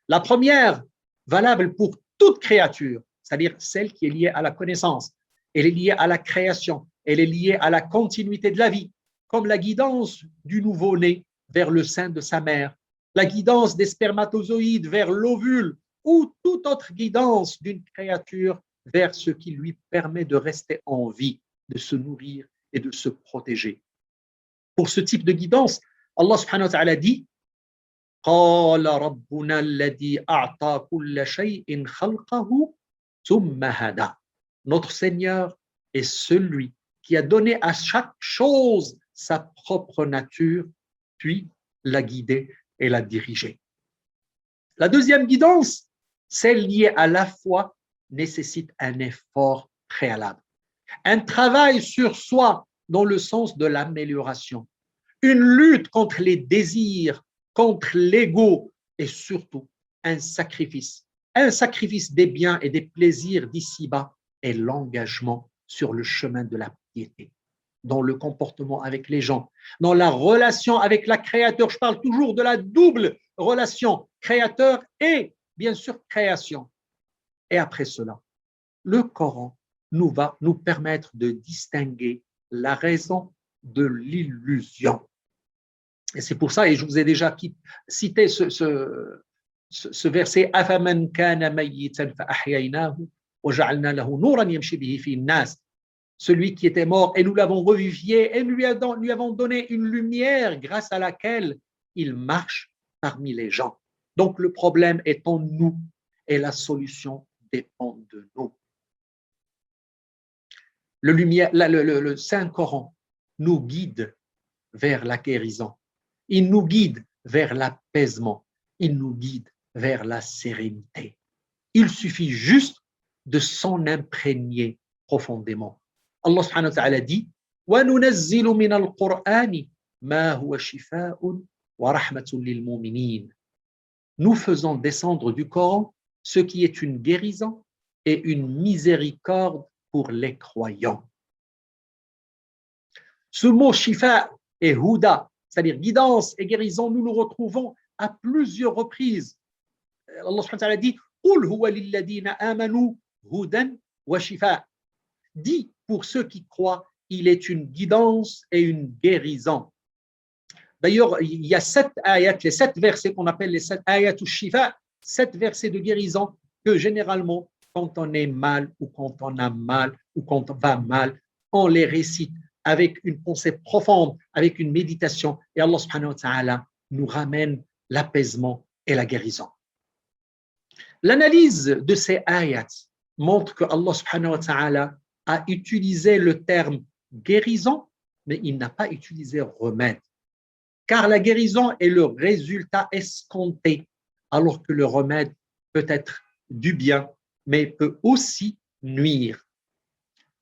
La première, valable pour toute créature, c'est-à-dire celle qui est liée à la connaissance. Elle est liée à la création, elle est liée à la continuité de la vie, comme la guidance du nouveau-né vers le sein de sa mère, la guidance des spermatozoïdes vers l'ovule ou toute autre guidance d'une créature vers ce qui lui permet de rester en vie, de se nourrir et de se protéger. Pour ce type de guidance, Allah subhanahu wa ta'ala dit قال ربنا الذي أعطى كل شيء خلقه ثم هدى. Notre Seigneur est celui qui a donné à chaque chose sa propre nature, puis l'a guidée et l'a dirigée. La deuxième guidance, celle liée à la foi, nécessite un effort préalable, un travail sur soi dans le sens de l'amélioration, une lutte contre les désirs, contre l'ego et surtout un sacrifice des biens et des plaisirs d'ici-bas et l'engagement sur le chemin de la piété, dans le comportement avec les gens, dans la relation avec la créateur. Je parle toujours de la double relation créateur et bien sûr, création. Et après cela, le Coran va nous permettre de distinguer la raison de l'illusion. Et c'est pour ça, et je vous ai déjà cité ce verset, أَفَمَنْ كَانَ مَيِّتًا فَأَحْيَيْنَاهُ وَجَعَلْنَا لَهُ نُورًا يَمْشِي بِهِ فِي النَّاسِ. Celui qui était mort, et nous l'avons revivifié, et nous lui avons donné une lumière grâce à laquelle il marche parmi les gens. Donc le problème est en nous, et la solution dépend de nous. Le Saint-Coran nous guide vers la guérison. Il nous guide vers l'apaisement. Il nous guide vers la sérénité. Il suffit juste de s'en imprégner profondément. Allah subhanahu wa ta'ala dit وَنُنَزِّلُ مِنَ الْقُرْآنِ مَا هُوَ شِفَاءٌ وَرَحْمَةٌ لِلْمُؤْمِنِينَ. Nous faisons descendre du Coran ce qui est une guérison et une miséricorde pour les croyants. Ce mot shifa et huda, c'est-à-dire guidance et guérison, nous le retrouvons à plusieurs reprises. Allah subhanahu wa ta'ala dit قُلْ هُوَ لِلَّذِينَ آمَنُوا هُدًى وَشِفَاء. Dit pour ceux qui croient, il est une guidance et une guérison. D'ailleurs, il y a 7 ayats, les 7 versets qu'on appelle les 7 ayats ou shifa, 7 versets de guérison que généralement, quand on est mal ou quand on a mal ou quand on va mal, on les récite avec une pensée profonde, avec une méditation, et Allah subhanahu wa ta'ala nous ramène l'apaisement et la guérison. L'analyse de ces ayats montre que Allah subhanahu wa ta'ala a utilisé le terme guérison, mais il n'a pas utilisé remède. Car la guérison est le résultat escompté, alors que le remède peut être du bien, mais peut aussi nuire.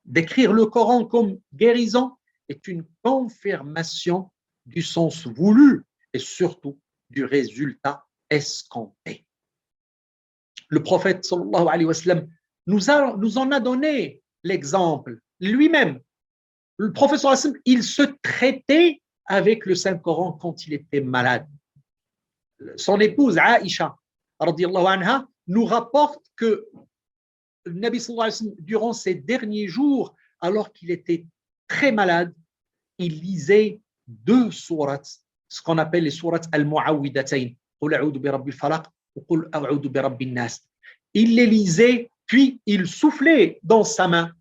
Décrire le Coran comme guérison est une confirmation du sens voulu et surtout du résultat escompté. Le prophète sallallahu alayhi wa sallam nous en a donné l'exemple lui-même. Le prophète sallallahu alayhi wa sallam, il se traitait avec le Saint-Coran quand il était malade. Son épouse Aïcha radiyallahu anha nous rapporte que le Nabi sallallahu alayhi wa sallam, durant ces derniers jours, alors qu'il était très malade, il lisait 2 sourates, ce qu'on appelle les sourates al-mu'awwidatayn, Qul a'udhu bi rabbil falaq ou Qul a'udhu bi rabbin nas. Il les lisait, puis il soufflait dans sa main,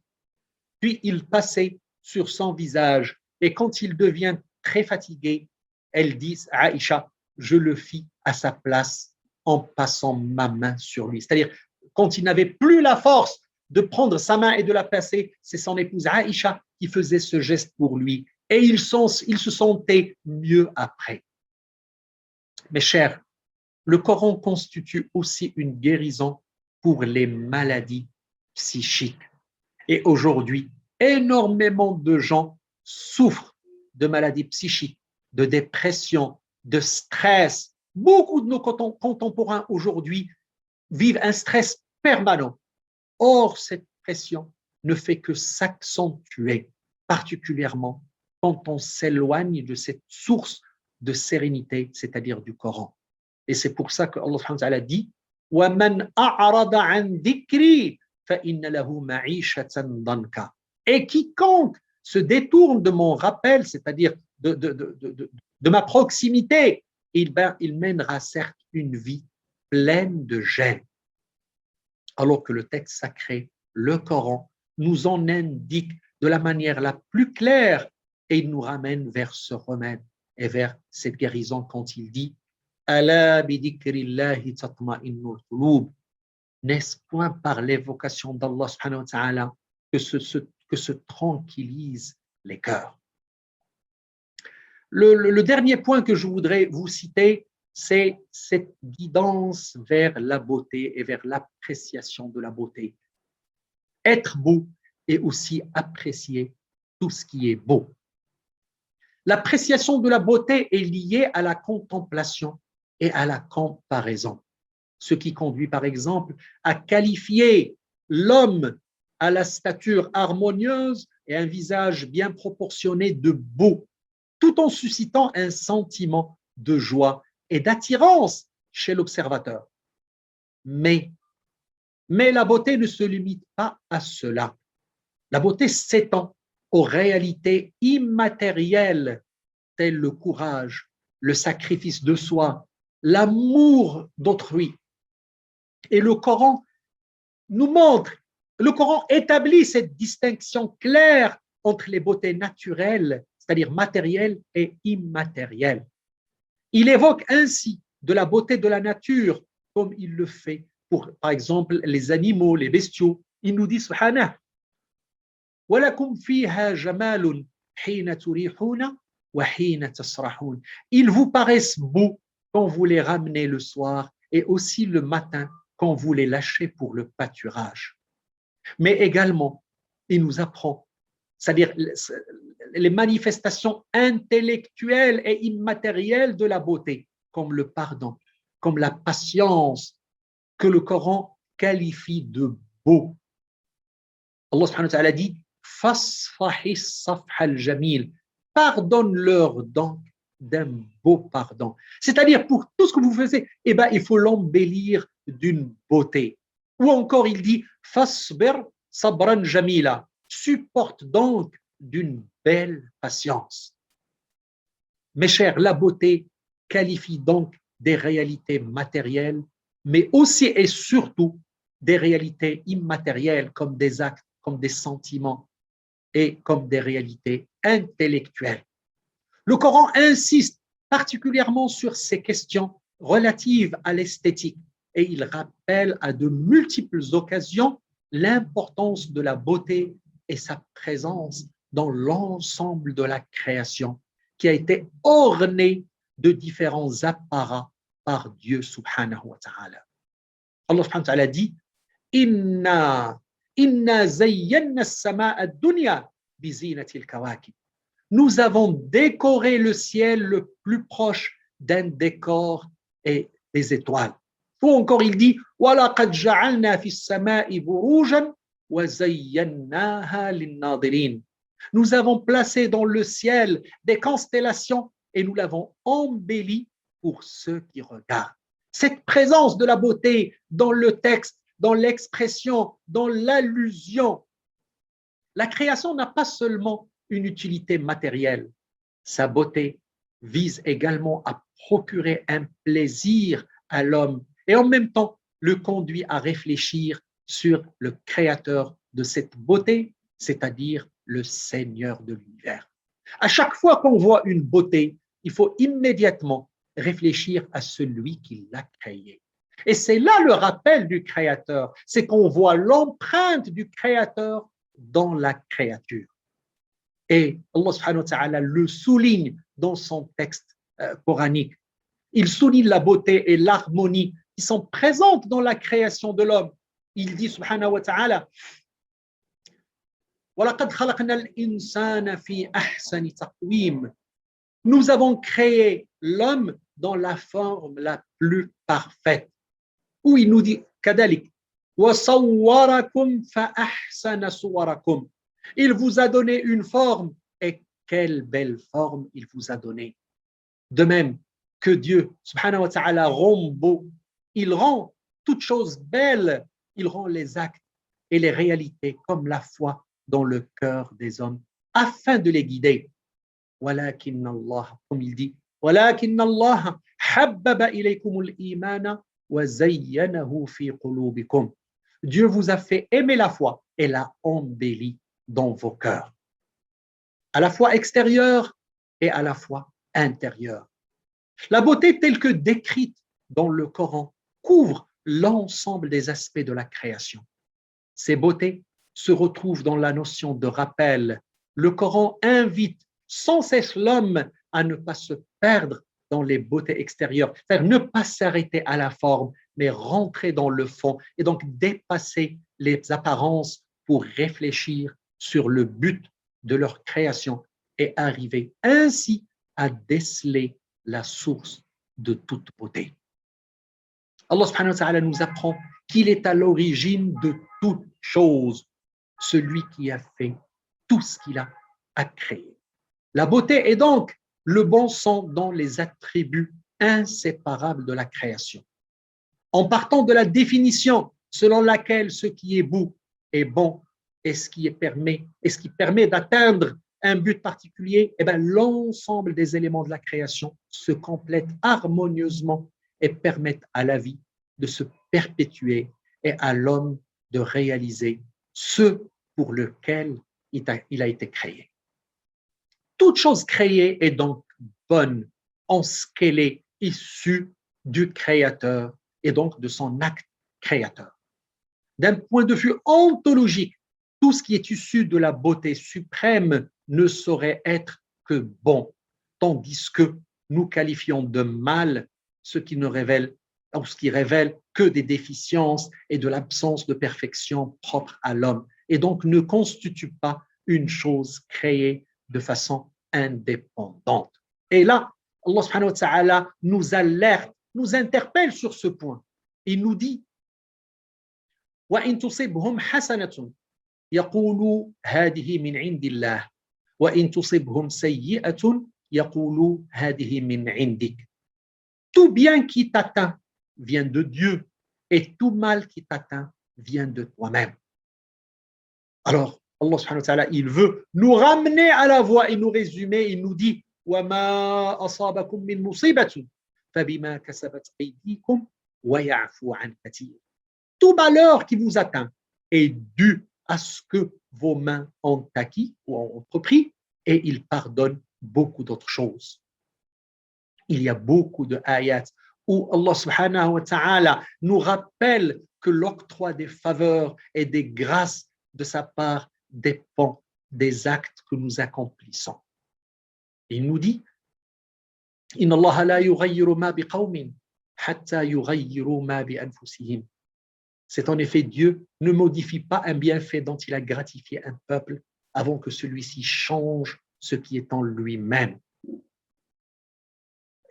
puis il passait sur son visage. Et quand il devient très fatigué, elle dit, Aïcha, je le fis à sa place en passant ma main sur lui. C'est-à-dire, quand il n'avait plus la force de prendre sa main et de la passer, c'est son épouse Aïcha qui faisait ce geste pour lui. Et il se sentait mieux après. Mes chers, le Coran constitue aussi une guérison pour les maladies psychiques. Et aujourd'hui, énormément de gens souffrent de maladies psychiques, de dépression, de stress. Beaucoup de nos contemporains aujourd'hui vivent un stress permanent. Or, cette pression ne fait que s'accentuer, particulièrement quand on s'éloigne de cette source de sérénité, c'est-à-dire du Coran. Et c'est pour ça que Allah subhanahu wa ta'ala dit وَمَنْ أَعْرَضَ عَنْ ذِكْرِي فَإِنَّ لَهُ مَعِيشَةً ضَنْكًا. Et quiconque se détourne de mon rappel, c'est-à-dire de ma proximité, il mènera certes une vie pleine de gêne. Alors que le texte sacré, le Coran, nous en indique de la manière la plus claire et il nous ramène vers ce remède et vers cette guérison quand il dit Ala bi dhikrillahi tatma'innul qulub. N'est-ce point par l'évocation d'Allah subhanahu wa ta'ala que se tranquillisent les cœurs. Le dernier point que je voudrais vous citer, c'est cette guidance vers la beauté et vers l'appréciation de la beauté. Être beau et aussi apprécier tout ce qui est beau. L'appréciation de la beauté est liée à la contemplation et à la comparaison, ce qui conduit par exemple à qualifier l'homme à la stature harmonieuse et un visage bien proportionné de beau, tout en suscitant un sentiment de joie et d'attirance chez l'observateur. Mais, mais la beauté ne se limite pas à cela. La beauté s'étend aux réalités immatérielles telles le courage, le sacrifice de soi, l'amour d'autrui. Et le Coran nous montre, le Coran établit cette distinction claire entre les beautés naturelles, c'est-à-dire matérielles et immatérielles. Il évoque ainsi de la beauté de la nature, comme il le fait pour, par exemple, les animaux, les bestiaux. Il nous dit, subhanah, وَلَكُمْ فِيهَا جَمَالٌ حِينَ تُرِيحُونَ وَحِينَ تَسْرَحُونَ. Ils vous paraissent beaux quand vous les ramenez le soir et aussi le matin quand vous les lâchez pour le pâturage. Mais également, il nous apprend, c'est-à-dire les manifestations intellectuelles et immatérielles de la beauté, comme le pardon, comme la patience, que le Coran qualifie de beau. Allah subhanahu wa ta'ala dit Fasfahi safha al-jamil. Pardonne-leur donc d'un beau pardon. C'est-à-dire, pour tout ce que vous faisiez, eh ben, il faut l'embellir d'une beauté. Ou encore, il dit Fasbir sabran jamila. Supporte donc d'une belle patience. Mes chers, la beauté qualifie donc des réalités matérielles, mais aussi et surtout des réalités immatérielles comme des actes, comme des sentiments et comme des réalités intellectuelles. Le Coran insiste particulièrement sur ces questions relatives à l'esthétique et il rappelle à de multiples occasions l'importance de la beauté et sa présence dans l'ensemble de la création qui a été ornée de différents apparats par Dieu subhanahu wa ta'ala. Allah subhanahu wa ta'ala dit Inna zayyanna as-sama'a ad-dunya bi zinatil kawakib. Nous avons décoré le ciel le plus proche d'un décor et des étoiles. Ou encore il dit وَلَقَدْ جَعَلْنَا فِي السَّمَاءِ بُرُوجًا وَزَيَّنَّاهَا لِلنَّاظِرِينَ. Nous avons placé dans le ciel des constellations et nous l'avons embelli pour ceux qui regardent. Cette présence de la beauté dans le texte, dans l'expression, dans l'allusion, la création n'a pas seulement une utilité matérielle. Sa beauté vise également à procurer un plaisir à l'homme et en même temps le conduit à réfléchir sur le créateur de cette beauté, c'est-à-dire le Seigneur de l'univers. À chaque fois qu'on voit une beauté, il faut immédiatement réfléchir à celui qui l'a créée. Et c'est là le rappel du Créateur, c'est qu'on voit l'empreinte du Créateur dans la créature. Et Allah subhanahu wa ta'ala le souligne dans son texte coranique. Il souligne la beauté et l'harmonie qui sont présentes dans la création de l'homme. Il dit subhanahu wa ta'ala وَلَقَدْ خَلَقْنَا الْإِنسَانَ فِي أَحْسَنِ تَقْوِيمٍ. Nous avons créé l'homme dans la forme la plus parfaite. Où il nous dit كَذَلِكَ وَصَوَّرَكُمْ فَأَحْسَنَ صُوَرَكُمْ. Il vous a donné une forme et quelle belle forme il vous a donnée. De même que Dieu, subhanahu wa ta'ala, rend beau, il rend toutes choses belles, il rend les actes et les réalités comme la foi dans le cœur des hommes afin de les guider. ولكن الله, comme il dit, ولكن الله حبب إليكم الإيمان وزينه في قلوبكم. Dieu vous a fait aimer la foi et l'a embellie dans vos cœurs, à la fois extérieure et à la fois intérieure. La beauté telle que décrite dans le Coran couvre l'ensemble des aspects de la création. Ces beautés se retrouvent dans la notion de rappel. Le Coran invite sans cesse l'homme à ne pas se perdre dans les beautés extérieures, c'est-à-dire ne pas s'arrêter à la forme, mais rentrer dans le fond et donc dépasser les apparences pour réfléchir sur le but de leur création et arriver ainsi à déceler la source de toute beauté. Allah subhanahu wa ta'ala nous apprend qu'il est à l'origine de toute chose, celui qui a fait tout ce qu'il a créé. La beauté est donc le bon sens dans les attributs inséparables de la création. en partant de la définition selon laquelle ce qui est beau est bon et ce qui permet d'atteindre un but particulier, eh bien, l'ensemble des éléments de la création se complètent harmonieusement et permettent à la vie de se perpétuer et à l'homme de réaliser ce pour lequel il a été créé. Toute chose créée est donc bonne en ce qu'elle est issue du Créateur et donc de son acte créateur. D'un point de vue ontologique, tout ce qui est issu de la beauté suprême ne saurait être que bon, tandis que nous qualifions de mal ce qui révèle que des déficiences et de l'absence de perfection propre à l'homme, et donc ne constitue pas une chose créée de façon indépendante. Et là, Allah subhanahu wa ta'ala nous alerte, nous interpelle sur ce point. Il nous dit وَإِن تُصِبْهُمْ حَسَنَةٌ يَقُولُوا هَذِهِ مِنْ عِنْدِ اللَّهِ وَإِن تُصِبْهُمْ سَيِّئَةٌ يَقُولُوا هَذِهِ مِنْ عِنْدِكَ. Tout bien qui t'atteint vient de Dieu et tout mal qui t'atteint vient de toi-même. Alors, Allah subhanahu wa ta'ala, il veut nous ramener à la voie et nous résumer. Il nous dit وَمَا أَصَابَكُم مِّن مُّصِيبَةٍ فَبِمَا كَسَبَتْ أَيْدِيكُمْ وَيَعْفُو عَنْ كَثِيرٍ. Tout malheur qui vous atteint est dû à ce que vos mains ont acquis ou ont entrepris, et il pardonne beaucoup d'autres choses. Il y a beaucoup de ayats où Allah subhanahu wa ta'ala nous rappelle que l'octroi des faveurs et des grâces de sa part dépend des actes que nous accomplissons. Il nous dit Inna Allah la yughayyiru ma biqawmin hatta yughayyiru ma bi anfusihim. C'est en effet Dieu ne modifie pas un bienfait dont il a gratifié un peuple avant que celui-ci change ce qui est en lui-même.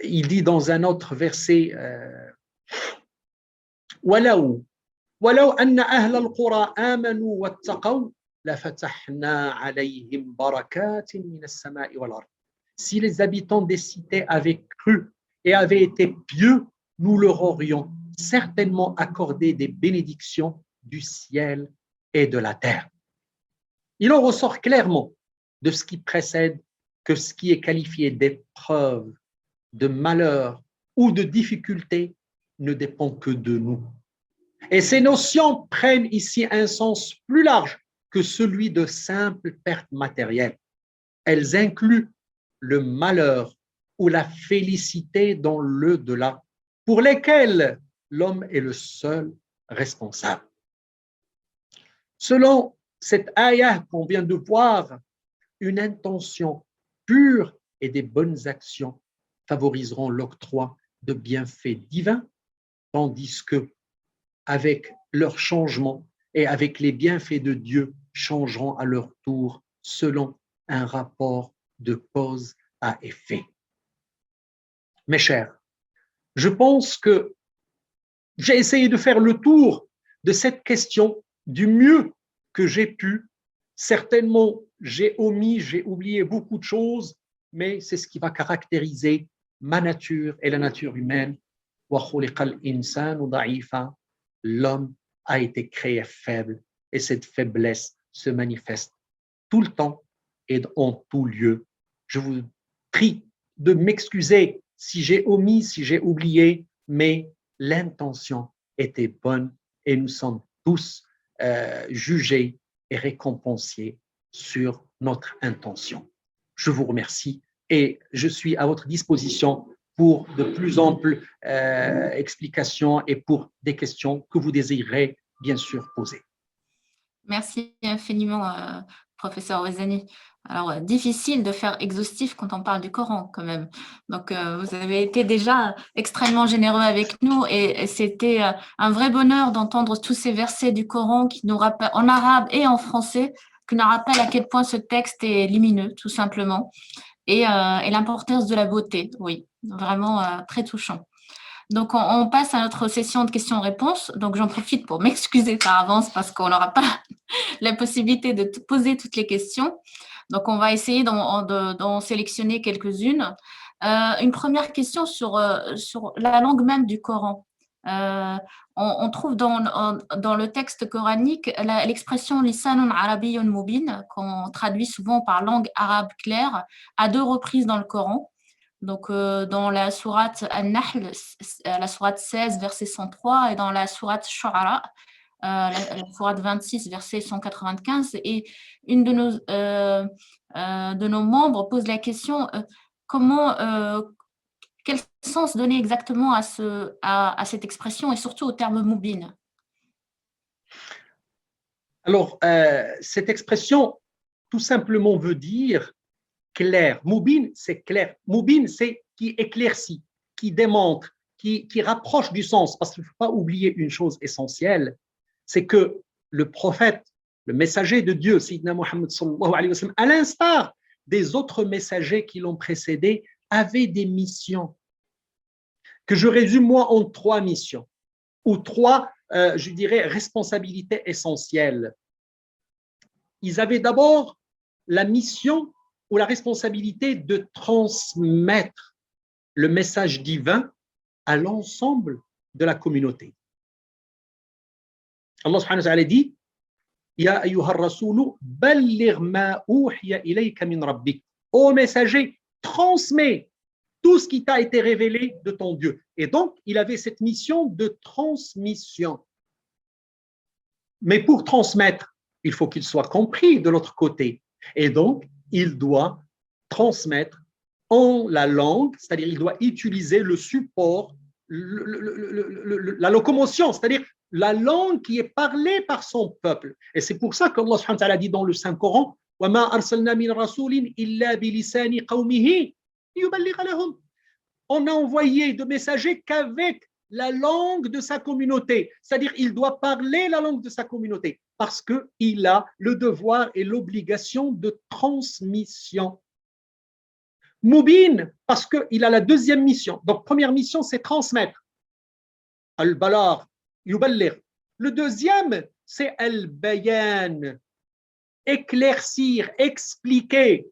Il dit dans un autre verset وَلَوْ أَنَّ أَهْلَ الْقُرَىٰ آمَنُوا وَاتَّقَوْا لَفَتَحْنَا عَلَيْهِمْ بَرَكَاتٍ مِنَ السَّمَاءِ وَالْأَرْضِ. Si les habitants des cités avaient cru et avaient été pieux, nous leur aurions certainement accordé des bénédictions du ciel et de la terre. Il en ressort clairement de ce qui précède que ce qui est qualifié d'épreuve, de malheur ou de difficulté ne dépend que de nous. Et ces notions prennent ici un sens plus large que celui de simple perte matérielle. Elles incluent le malheur ou la félicité dans l'au-delà, pour lesquels l'homme est le seul responsable. Selon cette ayah qu'on vient de voir, une intention pure et des bonnes actions favoriseront l'octroi de bienfaits divins, tandis que, avec leur changement et avec les bienfaits de Dieu, changeront à leur tour selon un rapport de cause à effet. Mes chers, je pense que j'ai essayé de faire le tour de cette question du mieux que j'ai pu. Certainement, j'ai omis, j'ai oublié beaucoup de choses, mais c'est ce qui va caractériser ma nature et la nature humaine. L'homme a été créé faible et cette faiblesse se manifeste tout le temps et en tout lieu. Je vous prie de m'excuser si j'ai omis, si j'ai oublié, mais l'intention était bonne et nous sommes tous jugés et récompensés sur notre intention. Je vous remercie et je suis à votre disposition pour de plus amples explications et pour des questions que vous désirez bien sûr poser. Merci infiniment, professeur Ouezani. Alors, difficile de faire exhaustif quand on parle du Coran quand même. Donc, vous avez été déjà extrêmement généreux avec nous et c'était un vrai bonheur d'entendre tous ces versets du Coran qui nous rappellent, en arabe et en français, qui nous rappellent à quel point ce texte est lumineux, tout simplement, et l'importance de la beauté, oui, vraiment très touchant. Donc, on passe à notre session de questions-réponses. Donc, j'en profite pour m'excuser par avance parce qu'on n'aura pas la possibilité de poser toutes les questions. Donc, on va essayer d'en sélectionner quelques-unes. Une première question sur la langue même du Coran. On trouve dans le texte coranique l'expression lisanun arabiyyun mubin, qu'on traduit souvent par langue arabe claire, à 2 reprises dans le Coran. Donc, dans la sourate An-Nahl, la sourate 16, verset 103, et dans la sourate Shu'ara, la sourate 26, verset 195. Et une de nos membres pose la question quel sens donner exactement à cette expression et surtout au terme moubine? Alors, cette expression tout simplement veut dire clair. Moubine, c'est clair. Moubine, c'est qui éclaircit, qui démontre, qui rapproche du sens. Parce qu'il ne faut pas oublier une chose essentielle, c'est que le prophète, le messager de Dieu, Sayyidina Muhammad sallallahu alayhi wa sallam, à l'instar des autres messagers qui l'ont précédé, avait des missions que je résume moi en 3 missions ou 3, je dirais, responsabilités essentielles. Ils avaient d'abord la mission ou la responsabilité de transmettre le message divin à l'ensemble de la communauté. Allah subhanahu wa ta'ala dit Ya ayyuhar rasulu balligh ma uhiya ilayka min rabbik. Ô messager, transmets tout ce qui t'a été révélé de ton Dieu. Et donc, il avait cette mission de transmission. Mais pour transmettre, il faut qu'il soit compris de l'autre côté. Et donc, il doit transmettre en la langue, c'est-à-dire il doit utiliser le support, la locomotion, c'est-à-dire la langue qui est parlée par son peuple. Et c'est pour ça qu'Allah subhanahu wa ta'ala dit dans le Saint-Coran وَمَا أَرْسَلْنَا مِنْ رَسُولٍ إِلَّا بِلِسَانِ قَوْمِهِ لِيُبَلِّغَ لَهُمْ. On a envoyé de messagers qu'avec la langue de sa communauté, c'est-à-dire il doit parler la langue de sa communauté parce qu'il a le devoir et l'obligation de transmission. Moubin, parce qu'il a la deuxième mission. Donc, première mission, c'est transmettre. Al-Balar, Yuballir. Le deuxième, c'est Al-Bayan, éclaircir, expliquer.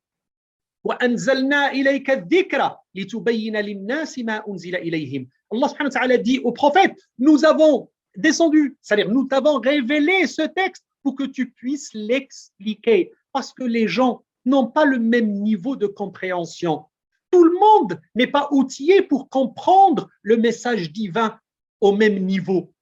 وأنزلنا إليك الذكر لتبين للناس ما أنزل إليهم. Allah subhanahu wa ta'ala dit au prophète, nous avons descendu, c'est-à-dire nous t'avons révélé ce texte pour que tu puisses l'expliquer, parce que les gens n'ont pas le même niveau de compréhension. Tout le monde n'est pas outillé pour comprendre le message divin au même niveau,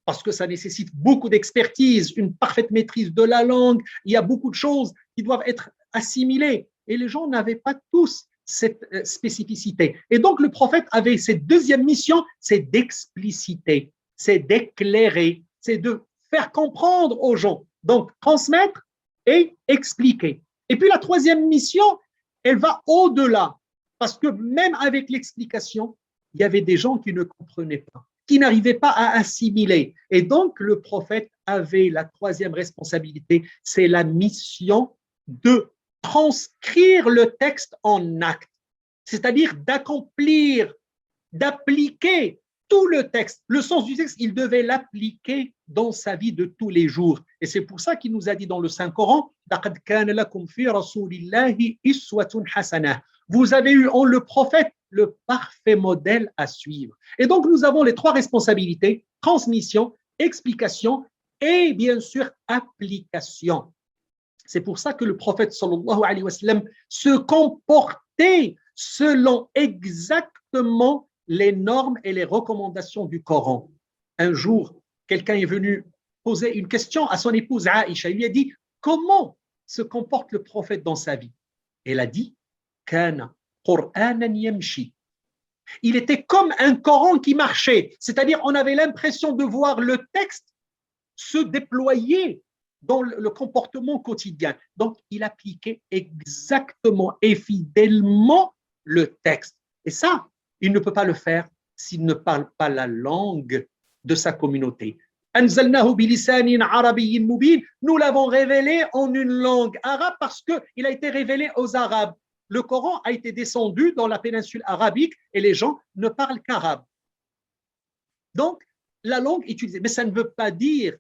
parce que ça nécessite beaucoup d'expertise, une parfaite maîtrise de la langue, il y a beaucoup de choses qui doivent être assimilées. Et les gens n'avaient pas tous cette spécificité. Et donc, le prophète avait cette deuxième mission, c'est d'expliciter, c'est d'éclairer, c'est de faire comprendre aux gens. Donc, transmettre et expliquer. Et puis, la troisième mission, elle va au-delà. Parce que même avec l'explication, il y avait des gens qui ne comprenaient pas, qui n'arrivaient pas à assimiler. Et donc, le prophète avait la troisième responsabilité, c'est la mission de transcrire le texte en acte, c'est-à-dire d'accomplir, d'appliquer tout le texte. Le sens du texte, il devait l'appliquer dans sa vie de tous les jours. Et c'est pour ça qu'il nous a dit dans le Saint-Coran, لَقَدْ كَانَ لَكُمْ فِي رَسُولِ اللَّهِ إِسْوَةٌ حَسَنَةٌ. Vous avez eu en le prophète le parfait modèle à suivre. Et donc, nous avons les 3 responsabilités, transmission, explication et bien sûr application. C'est pour ça que le prophète sallallahu alayhi wa sallam se comportait selon exactement les normes et les recommandations du Coran. Un jour, quelqu'un est venu poser une question à son épouse Aïcha. Il lui a dit comment se comporte le prophète dans sa vie. Elle a dit Kana Qur'anan yamshi. Il était comme un Coran qui marchait, c'est-à-dire on avait l'impression de voir le texte se déployer dans le comportement quotidien. Donc, il appliquait exactement et fidèlement le texte. Et ça, il ne peut pas le faire s'il ne parle pas la langue de sa communauté. Anzalnahu bilisanin arabiyyin mubin. Nous l'avons révélé en une langue arabe parce qu'il a été révélé aux Arabes. Le Coran a été descendu dans la péninsule arabique et les gens ne parlent qu'arabe. Donc, la langue utilisée. Mais ça ne veut pas dire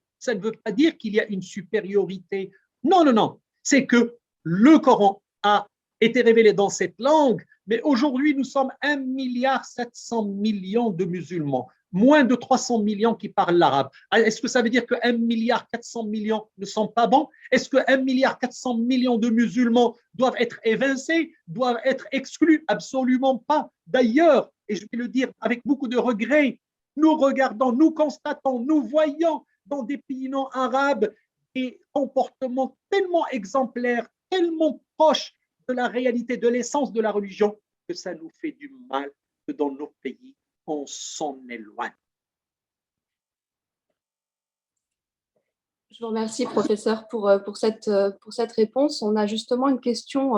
qu'il y a une supériorité. Non, non, non. C'est que le Coran a été révélé dans cette langue, mais aujourd'hui, nous sommes 1,7 milliard de musulmans. moins de 300 millions qui parlent l'arabe. Est-ce que ça veut dire que 1,4 milliard ne sont pas bons? Est-ce que 1,4 milliard de musulmans doivent être évincés, doivent être exclus? Absolument pas. D'ailleurs, et je vais le dire avec beaucoup de regret, nous regardons, nous constatons, nous voyons dans des pays non arabes des comportements tellement exemplaires, tellement proches de la réalité, de l'essence de la religion, que ça nous fait du mal que dans nos pays, on s'en éloigne. Je vous remercie, professeur, pour cette réponse. On a justement une question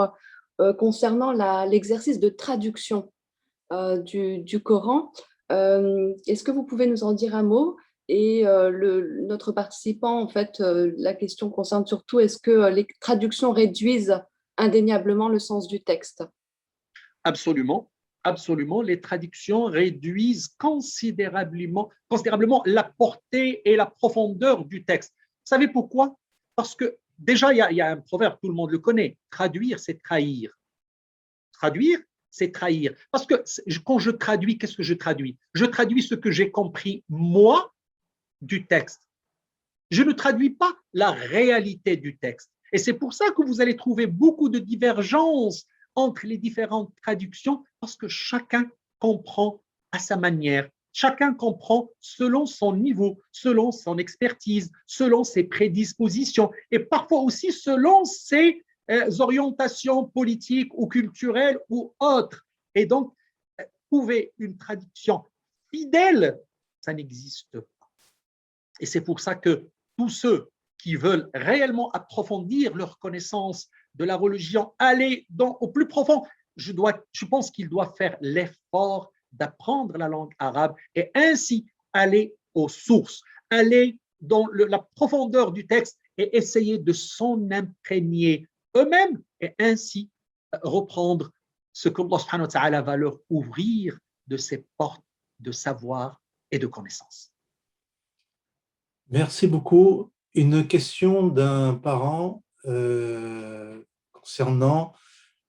concernant l'exercice de traduction du Coran. Est-ce que vous pouvez nous en dire un mot? Et notre participant, en fait, la question concerne surtout, est-ce que les traductions réduisent indéniablement le sens du texte? Absolument. Absolument, les traductions réduisent considérablement la portée et la profondeur du texte. Vous savez pourquoi? Parce que déjà, il y a un proverbe, tout le monde le connaît, traduire, c'est trahir. Traduire, c'est trahir. Parce que quand je traduis, qu'est-ce que je traduis? Je traduis ce que j'ai compris, moi, du texte. Je ne traduis pas la réalité du texte. Et c'est pour ça que vous allez trouver beaucoup de divergences entre les différentes traductions, parce que chacun comprend à sa manière, chacun comprend selon son niveau, selon son expertise, selon ses prédispositions et parfois aussi selon ses orientations politiques ou culturelles ou autres. Et donc, trouver une traduction fidèle, ça n'existe pas. Et c'est pour ça que tous ceux qui veulent réellement approfondir leur connaissance de la religion, aller au plus profond, je pense qu'ils doivent faire l'effort d'apprendre la langue arabe et ainsi aller aux sources, aller dans la profondeur du texte et essayer de s'en imprégner eux-mêmes et ainsi reprendre ce que Allah subhanahu wa ta'ala va leur ouvrir de ces portes de savoir et de connaissance. Merci beaucoup. Une question d'un parent concernant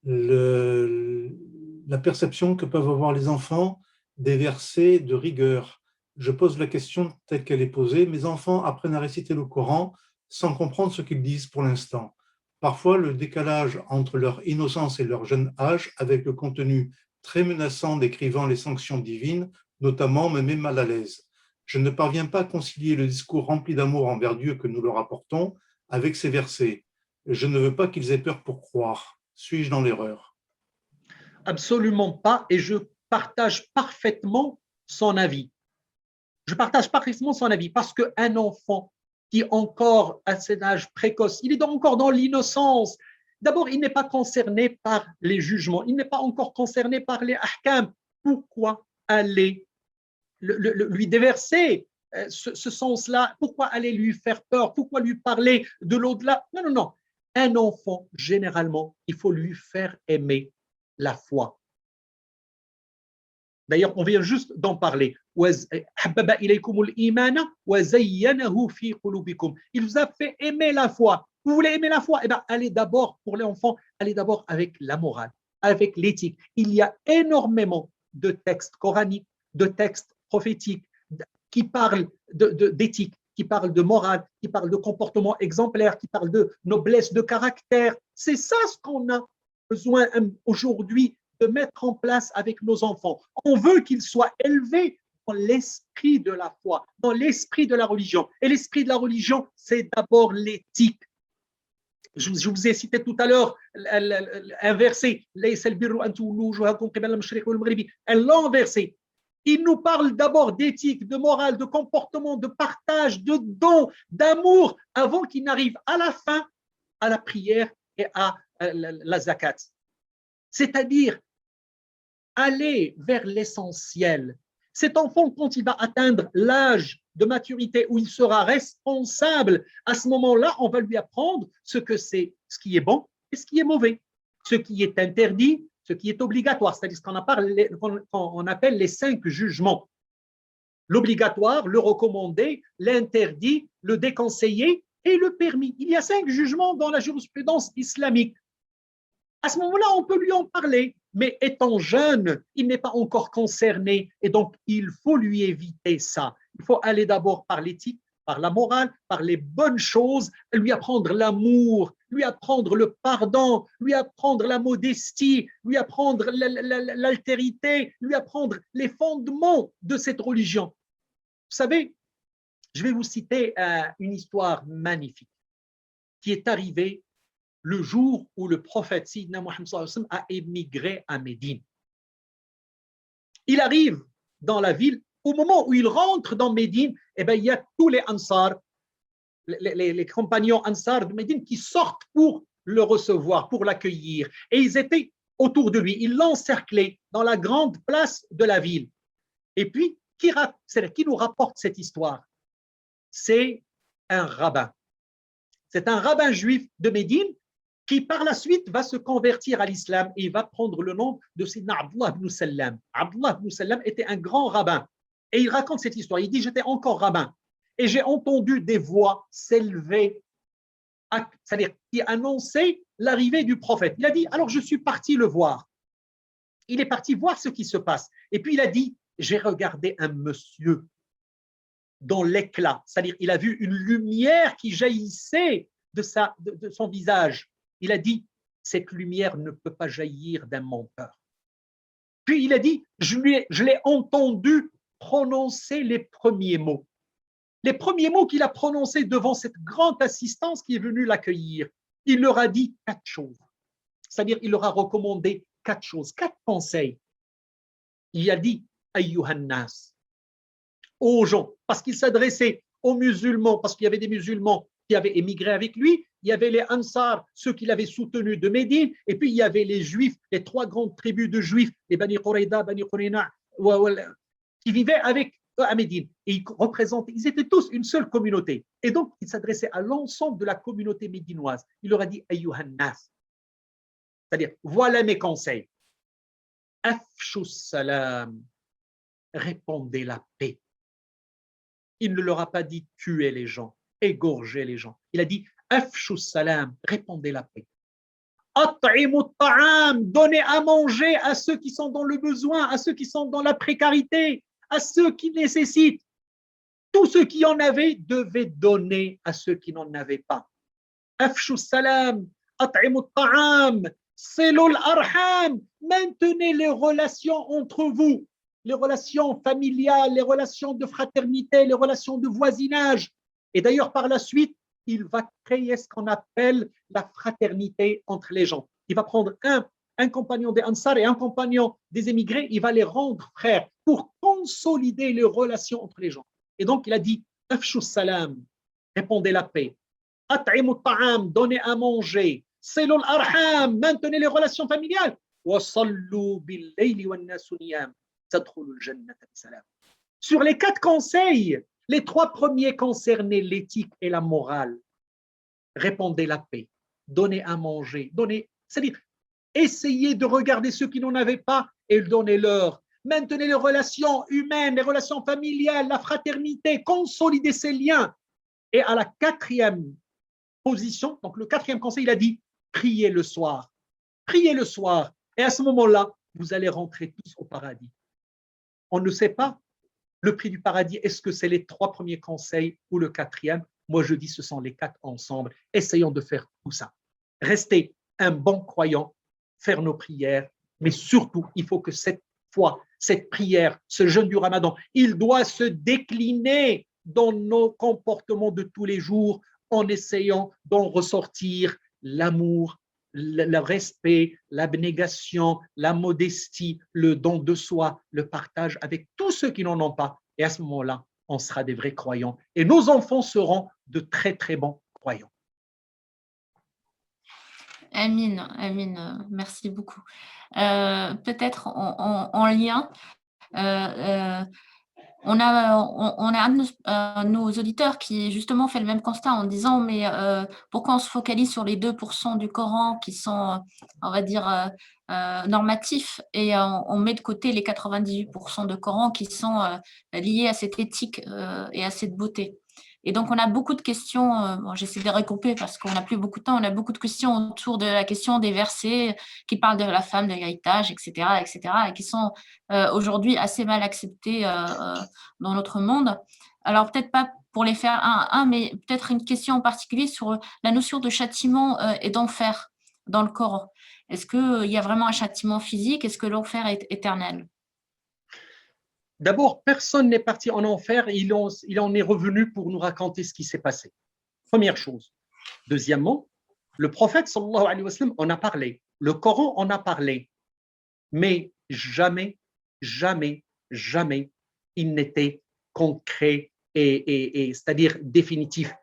la perception que peuvent avoir les enfants des versets de rigueur. Je pose la question telle qu'elle est posée. Mes enfants apprennent à réciter le Coran sans comprendre ce qu'ils disent pour l'instant. Parfois, le décalage entre leur innocence et leur jeune âge, avec le contenu très menaçant décrivant les sanctions divines, notamment, me met mal à l'aise. Je ne parviens pas à concilier le discours rempli d'amour envers Dieu que nous leur apportons avec ces versets. Je ne veux pas qu'ils aient peur pour croire. Suis-je dans l'erreur? Absolument pas, et je partage parfaitement son avis. Je partage parfaitement son avis parce qu'un enfant qui encore à cet âge précoce, il est encore dans l'innocence. D'abord, il n'est pas concerné par les jugements, il n'est pas encore concerné par les ahkam. Pourquoi aller lui déverser ce sens-là? Pourquoi aller lui faire peur? Pourquoi lui parler de l'au-delà? Non, non, non. Un enfant, généralement, il faut lui faire aimer la foi. D'ailleurs, on vient juste d'en parler. Il vous a fait aimer la foi. Vous voulez aimer la foi? Eh bien, allez d'abord, pour les enfants, allez d'abord avec la morale, avec l'éthique. Il y a énormément de textes coraniques, de textes prophétiques qui parlent d'éthique, qui parlent de morale, qui parlent de comportement exemplaire, qui parlent de noblesse de caractère. C'est ça ce qu'on a besoin aujourd'hui de mettre en place avec nos enfants. On veut qu'ils soient élevés dans l'esprit de la foi, dans l'esprit de la religion. Et l'esprit de la religion, c'est d'abord l'éthique. Je vous ai cité tout à l'heure un verset, un long verset. Il nous parle d'abord d'éthique, de morale, de comportement, de partage, de don, d'amour, avant qu'il n'arrive à la fin, à la prière et à la zakat. C'est-à-dire aller vers l'essentiel. Cet enfant, quand il va atteindre l'âge de maturité où il sera responsable, à ce moment-là, on va lui apprendre ce que c'est, ce qui est bon et ce qui est mauvais, ce qui est interdit, ce qui est obligatoire, c'est-à-dire ce qu'on appelle les 5 jugements. L'obligatoire, le recommandé, l'interdit, le déconseillé et le permis. Il y a 5 jugements dans la jurisprudence islamique. À ce moment-là, on peut lui en parler. Mais étant jeune, il n'est pas encore concerné. Et donc, il faut lui éviter ça. Il faut aller d'abord par l'éthique, par la morale, par les bonnes choses, lui apprendre l'amour, lui apprendre le pardon, lui apprendre la modestie, lui apprendre l'altérité, lui apprendre les fondements de cette religion. Vous savez, je vais vous citer une histoire magnifique qui est arrivée le jour où le prophète Sidna Muhammad a émigré à Médine. Il arrive dans la ville. Au moment où il rentre dans Médine, eh bien, il y a tous les Ansar, les compagnons Ansar de Médine qui sortent pour le recevoir, pour l'accueillir. Et ils étaient autour de lui. Ils l'encerclaient dans la grande place de la ville. Et puis, qui nous rapporte cette histoire? C'est un rabbin. C'est un rabbin juif de Médine qui par la suite va se convertir à l'islam et il va prendre le nom de Sidna Abdullah ibn Sallam. Abdullah ibn Sallam était un grand rabbin. Et il raconte cette histoire. Il dit, j'étais encore rabbin et j'ai entendu des voix s'élever, c'est-à-dire qui annonçaient l'arrivée du prophète. Il a dit, alors je suis parti le voir. Il est parti voir ce qui se passe. Et puis il a dit, j'ai regardé un monsieur dans l'éclat, c'est-à-dire il a vu une lumière qui jaillissait de son visage. Il a dit, cette lumière ne peut pas jaillir d'un menteur. Puis il a dit, je l'ai entendu prononcer les premiers mots. Les premiers mots qu'il a prononcés devant cette grande assistance qui est venue l'accueillir. Il leur a dit 4 choses. C'est-à-dire, il leur a recommandé 4 choses, 4 conseils. Il a dit, ayyuhannas, aux gens, parce qu'il s'adressait aux musulmans, parce qu'il y avait des musulmans qui avaient émigré avec lui, il y avait les Ansar, ceux qui l'avaient soutenu de Médine, et puis il y avait les Juifs, les 3 grandes tribus de Juifs, les Bani Qurayda, Bani Qurayna, qui vivaient avec eux à Médine. Et ils étaient tous une seule communauté. Et donc, il s'adressait à l'ensemble de la communauté médinoise. Il leur a dit, ayyuhannas, c'est-à-dire, voilà mes conseils. Afshu salam, répandez la paix. Il ne leur a pas dit tuer les gens, égorger les gens. Il a dit, afshu salam, répandez la paix. At'imu ta'am, donnez à manger à ceux qui sont dans le besoin, à ceux qui sont dans la précarité, à ceux qui nécessitent. Tous ceux qui en avaient devaient donner à ceux qui n'en avaient pas. Afshu salam, at'imu ta'am, silul arham, maintenez les relations entre vous, les relations familiales, les relations de fraternité, les relations de voisinage. Et d'ailleurs, par la suite, il va créer ce qu'on appelle la fraternité entre les gens. Il va prendre un compagnon des Ansar et un compagnon des émigrés, il va les rendre frères pour consolider les relations entre les gens. Et donc, il a dit, afshu salam, répondez la paix. At'imu ta'am, donnez à manger. Silul arham, maintenez les relations familiales. Wa sallu bil layli wan nasu niyam. Tadkhulul jannata bisalam. Sur les 4 conseils, les 3 premiers concernaient l'éthique et la morale. Répandez la paix, donnez à manger, c'est-à-dire essayez de regarder ceux qui n'en avaient pas et donnez-leur. Maintenez les relations humaines, les relations familiales, la fraternité, consolidez ces liens. Et à la 4e position, donc le 4e conseil, il a dit, priez le soir. Priez le soir. Et à ce moment-là, vous allez rentrer tous au paradis. On ne sait pas le prix du paradis, est-ce que c'est les 3 premiers conseils ou le 4e? Moi, je dis ce sont les 4 ensemble. Essayons de faire tout ça. Rester un bon croyant, faire nos prières, mais surtout, il faut que cette foi, cette prière, ce jeûne du Ramadan, il doit se décliner dans nos comportements de tous les jours en essayant d'en ressortir l'amour, le respect, l'abnégation, la modestie, le don de soi, le partage avec tous ceux qui n'en ont pas. Et à ce moment-là, on sera des vrais croyants. Et nos enfants seront de très, très bons croyants. Amine, Amine, merci beaucoup. Peut-être en lien, on a un de nos auditeurs qui justement fait le même constat en disant mais pourquoi on se focalise sur les 2% du Coran qui sont, on va dire, normatifs et on met de côté les 98% de Coran qui sont liés à cette éthique et à cette beauté. Et donc, on a beaucoup de questions. Bon, j'essaie de recouper parce qu'on n'a plus beaucoup de temps. On a beaucoup de questions autour de la question des versets qui parlent de la femme, de l'héritage, etc., et qui sont aujourd'hui assez mal acceptés dans notre monde. Alors, peut-être pas pour les faire un à un, mais peut-être une question en particulier sur la notion de châtiment et d'enfer dans le Coran. Est-ce qu'il y a vraiment un châtiment physique? Est-ce que l'enfer est éternel? D'abord, personne n'est parti en enfer, il en est revenu pour nous raconter ce qui s'est passé. Première chose. Deuxièmement, le prophète sallallahu alayhi wa sallam en a parlé, le Coran en a parlé, mais jamais, jamais, jamais il n'était concret et c'est-à-dire définitif.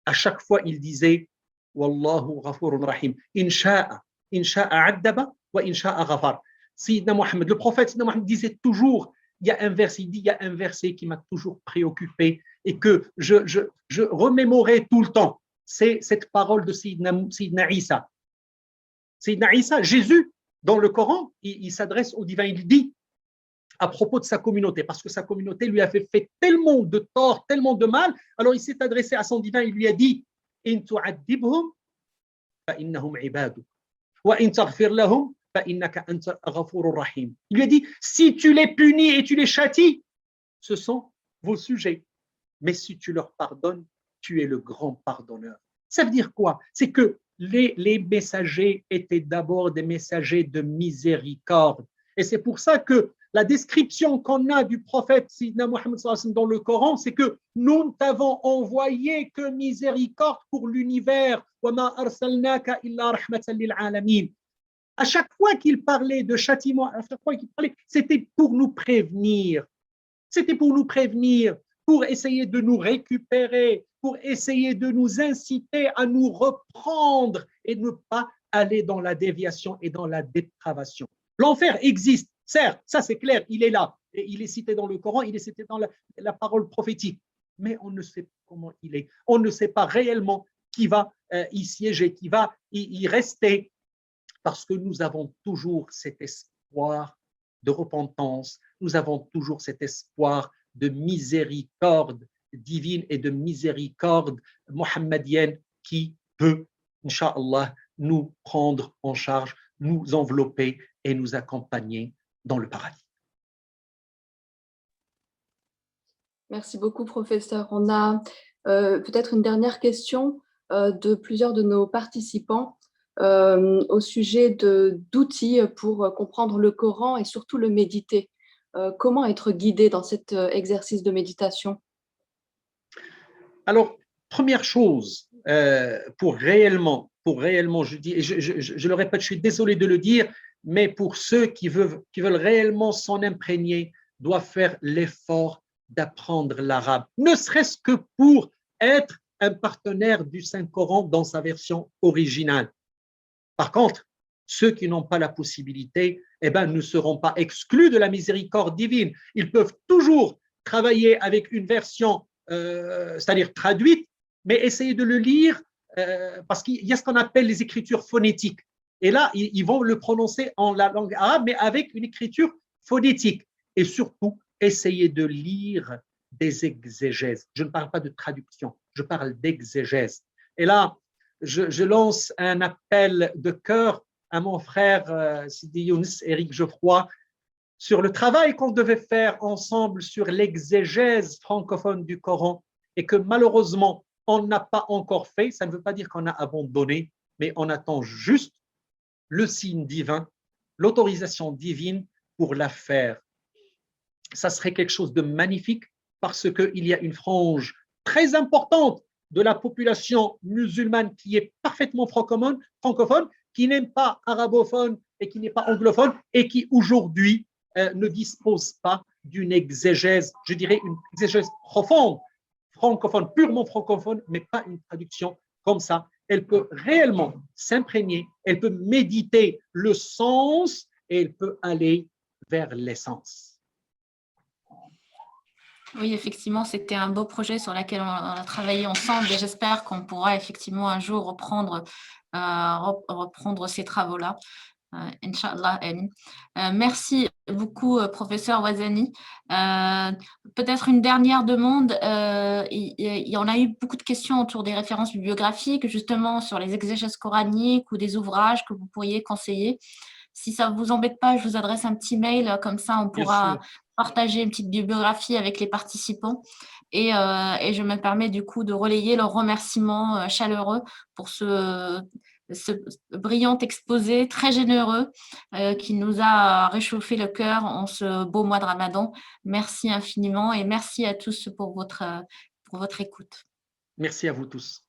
À chaque fois, il disait Wallahu ghafurun rahim. Insha'a addaba wa insha'a ghafar. Sayyidina Mohammed, le prophète Sayyidina Mohammed disait toujours, il y a un verset, il dit, il y a un verset qui m'a toujours préoccupé et que je remémorais tout le temps. C'est cette parole de Sayyidina Isa. Sayyidina Isa, Jésus, dans le Coran, il s'adresse au divin, il dit à propos de sa communauté, parce que sa communauté lui a fait tellement de tort, tellement de mal, alors il s'est adressé à son divin, il lui a dit In tu'addibhum fa innahum ibaduk wa in taghfir lahum fa innaka anta ghafurur rahim. Il lui a dit si tu les punis et tu les châties, ce sont vos sujets, mais si tu leur pardonnes, tu es le grand pardonneur. Ça veut dire quoi? C'est que les messagers étaient d'abord des messagers de miséricorde. Et c'est pour ça que la description qu'on a du prophète Sayyidina Mohammed dans le Coran, c'est que nous ne t'avons envoyé que miséricorde pour l'univers. À chaque fois qu'il parlait de châtiment, à chaque fois qu'il parlait, c'était pour nous prévenir. C'était pour nous prévenir, pour essayer de nous récupérer, pour essayer de nous inciter à nous reprendre et ne pas aller dans la déviation et dans la dépravation. L'enfer existe, certes, ça c'est clair, il est là. Et il est cité dans le Coran, il est cité dans la parole prophétique. Mais on ne sait pas comment il est. On ne sait pas réellement qui va y siéger, qui va y rester. Parce que nous avons toujours cet espoir de repentance, nous avons toujours cet espoir de miséricorde divine et de miséricorde mohammedienne qui peut, Inch'Allah, nous prendre en charge, nous envelopper et nous accompagner dans le paradis. Merci beaucoup, professeur. On a peut-être une dernière question de plusieurs de nos participants au sujet d'outils pour comprendre le Coran et surtout le méditer. Comment être guidé dans cet exercice de méditation? Alors, première chose, pour réellement, je dis, et je le répète, je suis désolé de le dire, mais pour ceux qui veulent réellement s'en imprégner, doivent faire l'effort d'apprendre l'arabe, ne serait-ce que pour être un partenaire du Saint-Coran dans sa version originale. Par contre, ceux qui n'ont pas la possibilité, ne seront pas exclus de la miséricorde divine. Ils peuvent toujours travailler avec une version, c'est-à-dire traduite, mais essayer de le lire, parce qu'il y a ce qu'on appelle les écritures phonétiques. Et là, ils vont le prononcer en la langue arabe, mais avec une écriture phonétique. Et surtout, essayer de lire des exégèses. Je ne parle pas de traduction, je parle d'exégèse. Et là, je lance un appel de cœur à mon frère Sidi Younes, Éric Geoffroy, sur le travail qu'on devait faire ensemble sur l'exégèse francophone du Coran et que malheureusement, on n'a pas encore fait. Ça ne veut pas dire qu'on a abandonné, mais on attend juste le signe divin, l'autorisation divine pour la faire. Ça serait quelque chose de magnifique parce qu'il y a une frange très importante de la population musulmane qui est parfaitement francophone, qui n'est pas arabophone et qui n'est pas anglophone et qui aujourd'hui ne dispose pas d'une exégèse, je dirais une exégèse profonde, francophone, purement francophone, mais pas une traduction comme ça. Elle peut réellement s'imprégner, elle peut méditer le sens et elle peut aller vers l'essence. Oui, effectivement, c'était un beau projet sur lequel on a travaillé ensemble et j'espère qu'on pourra effectivement un jour reprendre ces travaux-là. Inch'Allah. Merci beaucoup, professeur Ouazani. Peut-être une dernière demande. On a eu beaucoup de questions autour des références bibliographiques, justement sur les exégèses coraniques ou des ouvrages que vous pourriez conseiller. Si ça ne vous embête pas, je vous adresse un petit mail, comme ça on pourra partager une petite bibliographie avec les participants. Et je me permets du coup de relayer leurs remerciements chaleureux pour ce brillant exposé très généreux qui nous a réchauffé le cœur en ce beau mois de Ramadan. Merci infiniment et merci à tous pour votre écoute. Merci à vous tous.